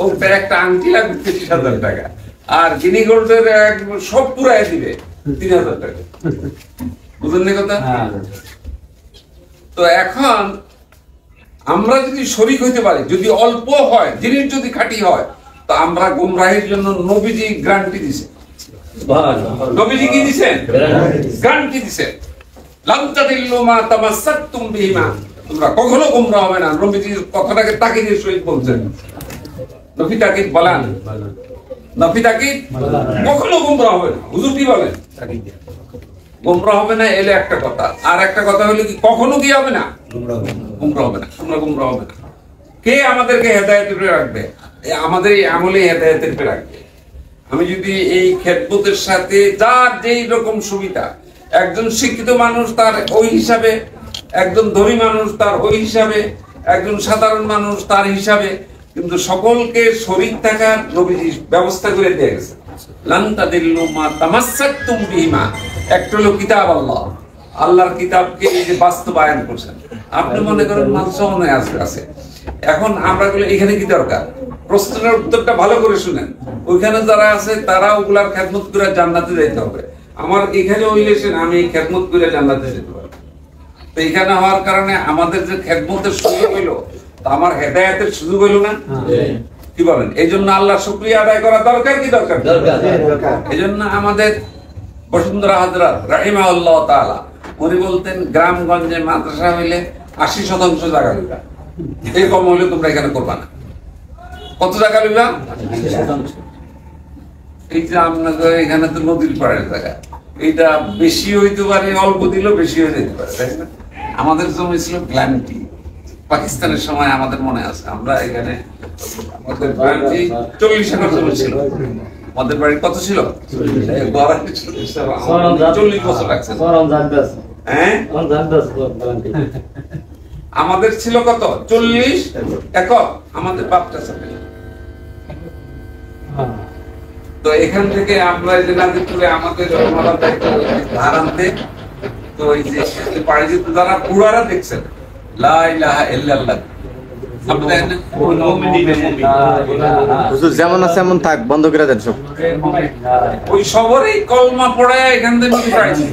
Speaker 9: ওটা একটা আংটি লাগবে 30,000 টাকা। আর গিনি গোল্ডের সব পুরাই দিবে 3000 টাকা, বুঝলেন কথা? তো এখন আমরা যদি শরীক হইতে পারি, যদি অল্প হয়, জিনিস যদি খাঁটি হয়, তো আমরা গুমরাহির জন্য নবীজি গ্যারান্টি দিছে। নবীজি কি দিছেন? গ্যারান্টি দিছেন, লাম তাদিল্লু মা তামাসসাকতুম বিহিমা, তোমরা কখনো গুমরাহ হবে না। নবীজির কথাটাকে তাকিদের সহিত বলছেন, নবী তাকিদ বলেন, নবী তাকিদ কখনো গুমরাহ হবে না। হুজুর কি বলেন? গুমরাহ হবে না, এলে একটা কথা। আর একটা কথা হলো কি, কখনো কি হবে না? গুমরাহ হবে না। তোমরা গুমরাহ হবে না। কে আমাদেরকে হেদায়েতের উপরে রাখবে? আমাদের এই আমলে হেদায়েতের উপরে রাখবে। আমি যদি এই খেদমতের সাথে যার যেই রকম সুবিধা, একজন শিক্ষিত মানুষ তার ওই হিসাবে, একজন ধনী মানুষ তার ওই হিসাবে, একজন সাধারণ মানুষ তার হিসাবে, কিন্তু সকলকে শরীক থাকার নবীজি ব্যবস্থা করে দিয়ে গেছে। লান তাদিল্লু মা তামাসসাকতুম বিহিমা, একটা হলো কিতাব আল্লাহ, আল্লাহর কিতাবকে এই যে বাস্তবায়ন করছেন। আপনি মনে করেন মানসনে আছে, এখন আমরা গুলো এখানে কি দরকার? প্রশ্নের উত্তরটা ভালো করে শুনেন। ওইখানে যারা আছে তারা ওগুলার খেদমত করে জান্নাতে যাইতে হবে। আমার এখানে হইলেছেন আমি খেদমত করে জান্নাতে যেতে পারবো। তো এখানে হওয়ার কারণে আমাদের যে খেদমতের সুযোগ হইলো, আমার হেদায়েতের সুযোগ হইল না? কি বলেন? এই জন্য আল্লাহ শুকরিয়া আদায় করা দরকার কি দরকার? এই জন্য আমাদের বসুন্ধরা হাজরাত রাহিমাহুল্লাহ তাআলা উনি বলতেন, গ্রামগঞ্জে মাদ্রাসা হইলে 80% জায়গা লইবা, এই কম হইলে তোমরা এখানে করবা না। কত জায়গা লইবা? 80%। এই যে আপনাদের এখানে তো নদীর পাড়ের জায়গা, এইটা বেশি হইতে পারে, অল্প দিলেও বেশি হয়ে যেতে পারে, তাই না? আমাদের জমি ছিল গ্ল্যান্টি, পাকিস্তানের সময় আমাদের মনে আছে, আমরা এখানে আমাদের গ্ল্যান্টি 40 একর জমি ছিল। আমাদের বাড়ি কত ছিল? 40 বছর লাগছে। হ্যাঁ, আমাদের ছিল কত? 40 একর আমাদের বাপটা ছিল। তো এখান থেকে আমরা যে নাজিরপুরে আমাদের ধার আনতে, তো ওই যে বাড়ি যেতে যারা বুড়ারা দেখছেন লা ইলাহা ইল্লাল্লাহ, আপনি দেখেন না?
Speaker 3: হুজুর যেমন আছে এমন থাক, বন্ধ করে দেন সব।
Speaker 9: ওই সবরেই কলমা পড়ায় এখান থেকে পাইছি,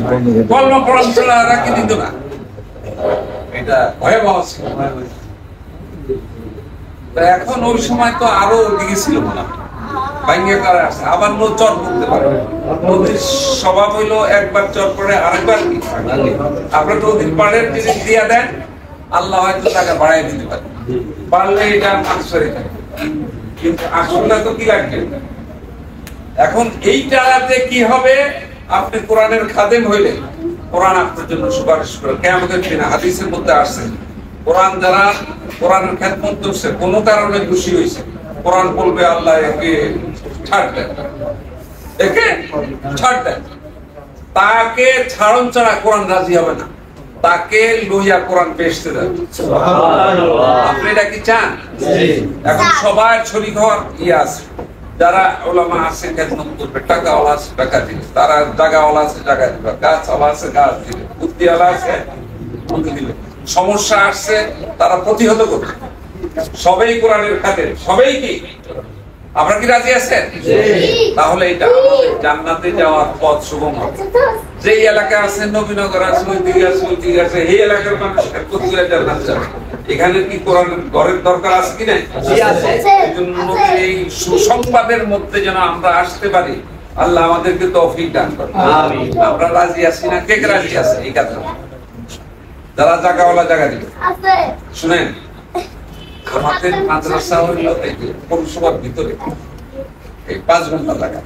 Speaker 9: কলমা পড়া ছাড়া আর কি দিত না। এটা ভয়াবহ ছিল। এখন ওই সময় তো আরো ওদিকে ছিল মনে হয়, ভাঙ্গে কারা আসছে, আবার চর করতে পারে। নদীর স্বভাব হইলো একবার চর করে আরেকবার কি আপনার নদীর পাড়ের যদি দিয়া দেন, আল্লাহ হয়তো টাকা বাড়াই দিতে পারে, পারলে এটা মাংসরে থাকে। কিন্তু আসলে তো কি লাগবে? এখন এইটাতে কি হবে? আপনি কোরআনের খাদেম হইলে কোরআন আপনার জন্য সুপারিশ করে কিয়ামতের দিনে। হাদিসের মধ্যে আসছে, কোরআন যারা কোরআনের খেদমত করছে, কোনো কারণে খুশি হয়েছে, কোরআন বলবে আল্লাহ একে ছাড় দেন, একে ছাড় দেন। তাকে ছাড়ন ছাড়া কোরআন রাজি হবে না, তাকে লইয়া কোরআন বেচতে দেন। আপনি এটা কি চান? এখন সবার শরীক হওয়ার ইয়ে আছে, যারা ওলামা আছে খেদমত করবে, টাকাওয়ালা আছে টাকা দিবে, তারা জায়গাওয়ালা আছে জায়গা দিবে, গাছওয়ালা আছে গাছ দিবে, বুদ্ধিওয়ালা আছে বুদ্ধি দিবে। সমস্যা আসছে তারা প্রতিহত করবে। সবাই কোরআনের খাতের, সবাই কি আপনারা কি রাজি আছেন? তাহলে এটা আমাদের জান্নাতে যাওয়ার পথ সুগম হবে। যেই এলাকা আছে, নবীনগর আছে, ওইদিকে আছে, ওইদিকে আছে, এই এলাকার মানুষ প্রতি করে জান্নাত যাবে। এখানে কি কোরআনের ঘরের দরকার আছে কি না? এই জন্য এই সুসংবাদের মধ্যে যেন আমরা আসতে পারি, আল্লাহ আমাদেরকে তৌফিক দান করেন। আমিন। আমরা রাজি আছি না? কে কে রাজি আছে এই কাজে? যারা জায়গাওয়ালা জায়গা দিবে। শুনেন, আমাদের মাদ্রাসা হলো এই যে পৌরসভার ভিতরে এই 5 ঘন্টা লাগা।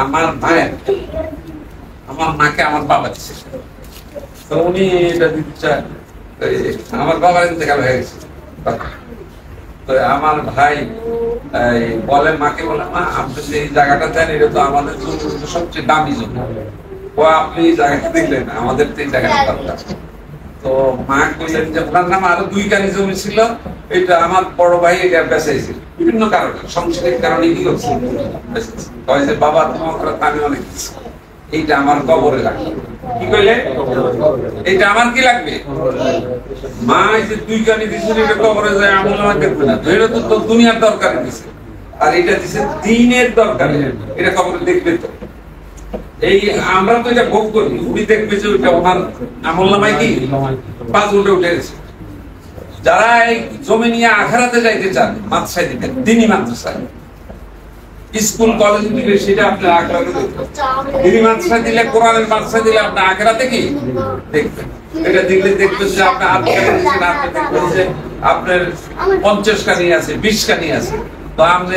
Speaker 9: আমার মাকে আমার বাবা দিচ্ছে, তো উনি এটা দিতে চায়। আমার বাবার ইন্তেকাল হয়ে গেছে, তো আমার ভাই বলে মাকে, বলে মা আপনি যে এই জায়গাটা দেন এটা তো আমাদের জন্য সবচেয়ে দামি জমি, ও আপনি এই জায়গাটা দেখলেন, আমাদের তো এই জায়গাটা দরকার। তো মা কইলেন যে ওনার নামে আরো 2 কানি জমি ছিল, এটা আমার বড় ভাই এটা বেঁচেছে বিভিন্ন কারণে, সাংসারিক কারণে কি করছে বেঁচেছে। কয় যে বাবা তোমার আমি অনেক কিছু, এইটা আমার কবরে লাগবে। কি কইলে? এইটা আমার কি লাগবে? মা এই যে 2 কানি দিছিল এটা কবরে যায় আমল নামা দেখবে না, এটা তো দুনিয়ার দরকারে দিছে, আর এটা দিছে দ্বীনের দরকারে, এটা কবরে দেখবে। তো এই আমরা তো এটা ভোগ করি, উনি দেখবে যে ওইটা ওনার আমল নামায় কি 5 ঘন্টা উঠে গেছে। যারা এই জমি নিয়ে আখিরাতে যাইতে চান, মাদ্রাসায় দিবেন, দ্বীনি মাদ্রাসায়। স্কুল কলেজ দিলে সেটা আপনি আখিরাতে দেখবেন, দ্বীনি মাদ্রাসায় দিলে, কোরআনের মাদ্রাসায় দিলে আপনি আখিরাতে কি দেখবেন। এটা দিলে দেখবেন যে আপনি আখিরাতে দিচ্ছেন, আপনি দেখবেন যে আপনার 50 কানি আছে, 20 কানি আছে, তো আপনি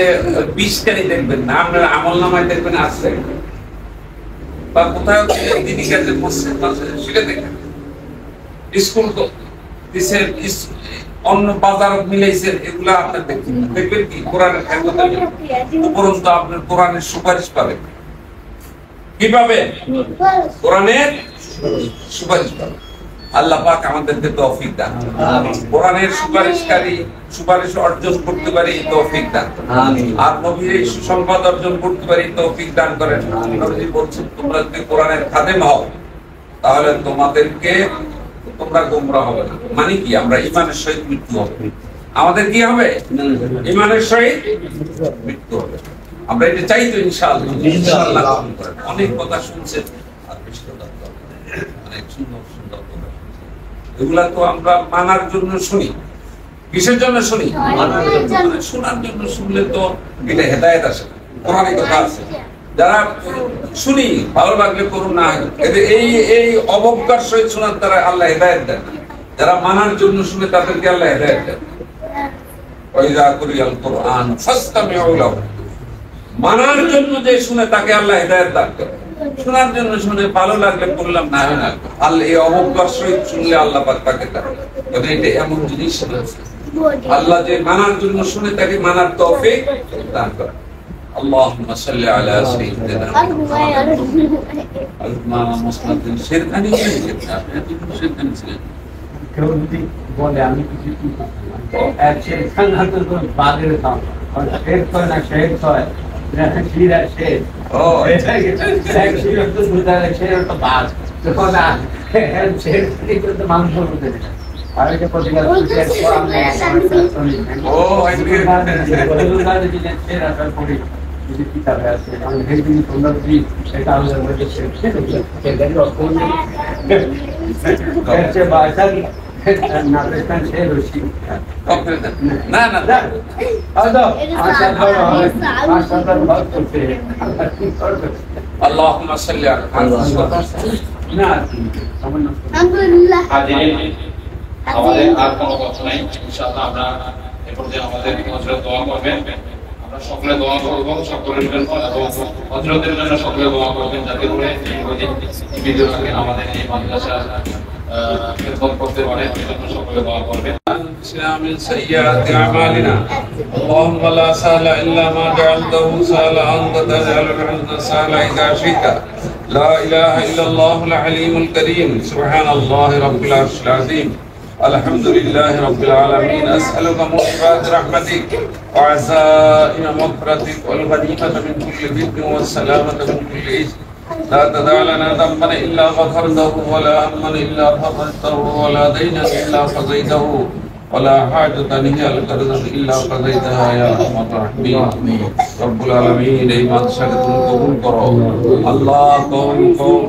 Speaker 9: 20 কানি দেখবেন না, আপনার আমল নামায় দেখবেন আছে বা কোথাও দিনী কাজে বসছে সেটা দেখেন। স্কুল তো দিছে, অন্য বাজার মিলাইছে, এগুলা আপনার দেখবেন কি কোরআনের খেদমত, উপরন্তু আপনার কোরআনের সুপারিশ পাবেন। কি পাবেন? কোরআনের সুপারিশ পাবেন। আল্লাহ পাক আমাদেরকে তৌফিক দান করুন, কোরআনের সুপারিশ অর্জন করতে পারি তৌফিক দান করুন, আর নবীর এই সুসংবাদ অর্জন করতে পারি তৌফিক দান করেন। নবীজি বলছেন তোমরা যদি কোরআনের খাদেম হও তাহলে তোমরা গোমরা হবে না। মানে কি? আমরা ঈমানের সহিত মৃত্যু হবে। আমাদের কি হবে? ঈমানের সহিত মৃত্যু হবে। আমরা এটা চাই তো ইনশাআল্লাহ। ইনশাআল্লাহ অনেক কথা শুনছেন, আর বেশি কথা অনেক সুন্দর সুন্দর কথা, এগুলা তো আমরা মানার জন্য শুনি। কিসের জন্য শুনি? শোনার জন্য। শুনলে তো এটা হেদায়েত আসে, কোরআনে কথা আছে। যারা শুনি ভালো লাগলে করুন, না এই অবজ্ঞার সহিত শোনার দ্বারা আল্লাহ হেদায়েত দেন। যারা মানার জন্য শুনে তাদেরকে আল্লাহ হেদায়েত দেন। ওয়াইযা কুরিয়াল কুরআন ফাসতামিউ লাহু, মানার জন্য যে শুনে তাকে আল্লাহ হেদায়েত দান করেন। শোনার জন্য শুনে ভালো লাগলে বললাম, না হয় না, আল্লাহ এই অবজ্ঞার সহিত শুনলে আল্লাহ পাক তাকে দেন। তবে এটা এমন জিনিস না, আল্লাহ যে মানার জন্য শুনে তাকে মানার তৌফিক দান করেন। আল্লাহুম্মা সাল্লি আলা সাইয়্যিদিনা মুহাম্মাদিন। শেরখানি শেরখানি ছিলেন।
Speaker 7: কেউ যদি বলে আমি কিছু কি শেরখান হাতে তো বাদের দাম, শের হয় না, শের হয় শিরা শের। ও এটা শের তো বুঝালে শের তো বাদ, যখন শের তো মাংস বলতে না। আর এটা প্রতিকার শের ও শের আসার পরে যদি কিতাবে আছে আমি হেডিং তোমরা যদি এটা আমাদের মধ্যে শের গাড়ি অপন এসে বাসার না পেছন শের হইছি
Speaker 9: না না
Speaker 7: আদা আশা করো আশা ভালো করতে
Speaker 9: আল্লাহুম্মা সাল্লি আলা
Speaker 7: না
Speaker 1: আলহামদুলিল্লাহ। আমাদের আর কোনো কথা নাই, ইনশাআল্লাহ আমরা এরপর যে আমাদের হযরত দোয়া করবেন, আমরা সকলে দোয়া করব সকলের জন্য, এবং হযরতের জন্য সকলে দোয়া করবেন, যাতে করে বিদ্যালয়ে আমাদের এই মাদ্রাসা খেদমত করতে পারে। সেজন্য সকলে দোয়া করবেন। من سيئات أعمالنا اللهم لا سهل إلا ما جعلته سهلا أنت تجعل الحزن سهلا إذا شئت لا إله إلا الله العليم الكريم سبحان الله رب العرش العظيم الحمد لله رب العالمين أسألك موجبات رحمتك وعزائم مغفرتك والغنيمة من كل بر والسلامة من كل إثم لا تدع لنا ذنبا إلا غفرته ولا هما إلا فرجته ولا دينا إلا قضيته
Speaker 9: ولا حاجة هي لك رضا إلا قضيتها يا أرحم الراحمين رب العالمين এই মাদ্রাসাকে তুমি কবুল করো আল্লাহ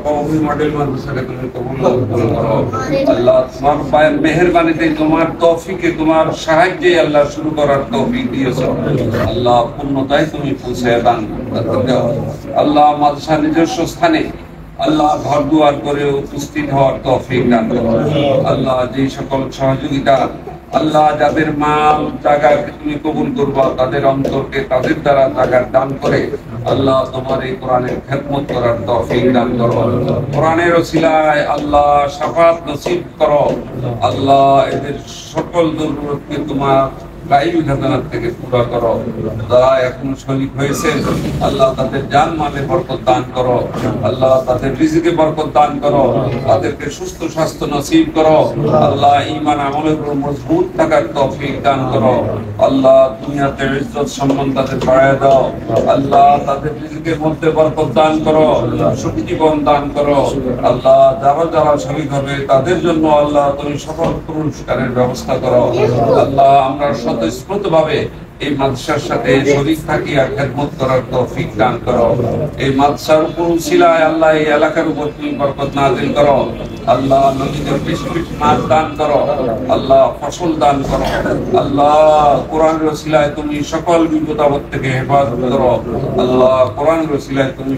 Speaker 9: কওমি মডেল মাদ্রাসাকে তুমি কবুল করো আল্লাহ তোমার পায়ের মেহেরবানিতে তোমার তৌফিকে তোমার সাহায্যে আল্লাহ শুরু করার তৌফিক দিয়েছো আল্লাহ পূর্ণতায় তুমি পৌঁছে দান করো আল্লাহ মাদ্রাসা নিজস্ব স্থানে আল্লাহ ঘর দুয়ার করে উপস্থিত হওয়ার তৌফিক দান করো আল্লাহ যে সকল সহযোগিতা আল্লাহ যাদের মাল জায়গাকে তুমি কবুল করবা তাদের অন্তরকে তাদের দ্বারা জায়গার দান করে আল্লাহ তোমার এই কোরআনের খেদমত করার তৌফিক দান করো কোরআনের ওসিলায় আল্লাহ শাফাত নসিব করো আল্লাহ এদের সকল জরুরতকে তোমার গায়বী খাজানা থেকে পুরা করো যারা এখন শহীদ হয়েছেন আল্লাহ তাদের জান মালে বরকত দান করো আল্লাহ তাদের রিজিকে বরকত দান করো তাদেরকে সুস্থ স্বাস্থ্য নসিব করো আল্লাহ ঈমান আমলের উপর মজবুত থাকার তৌফিক দান করো আল্লাহ দুনিয়াতে ইজ্জত সম্মান তাদের বাড়ায় দাও আল্লাহ তাদের রিজিকের মধ্যে বরকত দান করো সুখী জীবন দান করো আল্লাহ যারা যারা শহীদ হবে তাদের জন্য আল্লাহ তুমি সকল পুরস্কারের ব্যবস্থা করো আল্লাহ আমরা স্বতঃস্ফূর্তভাবে এই মাদ্রাসার সাথে শরীক থাকি আর খেদমত করার তৌফিক দান করো এই মাদ্রাসার উপর উসিলায় আল্লাহ এই এলাকার উপর তুমি বরকত নাযিল করো আল্লাহ নবীদের বেশি বেশি মাল দান করো আল্লাহ ফসল দান করো আল্লাহ কোরআনের উসিলায় তুমি সকল বিপদ আপদ থেকে হেফাজত করো আল্লাহ কোরআনের উসিলায় তুমি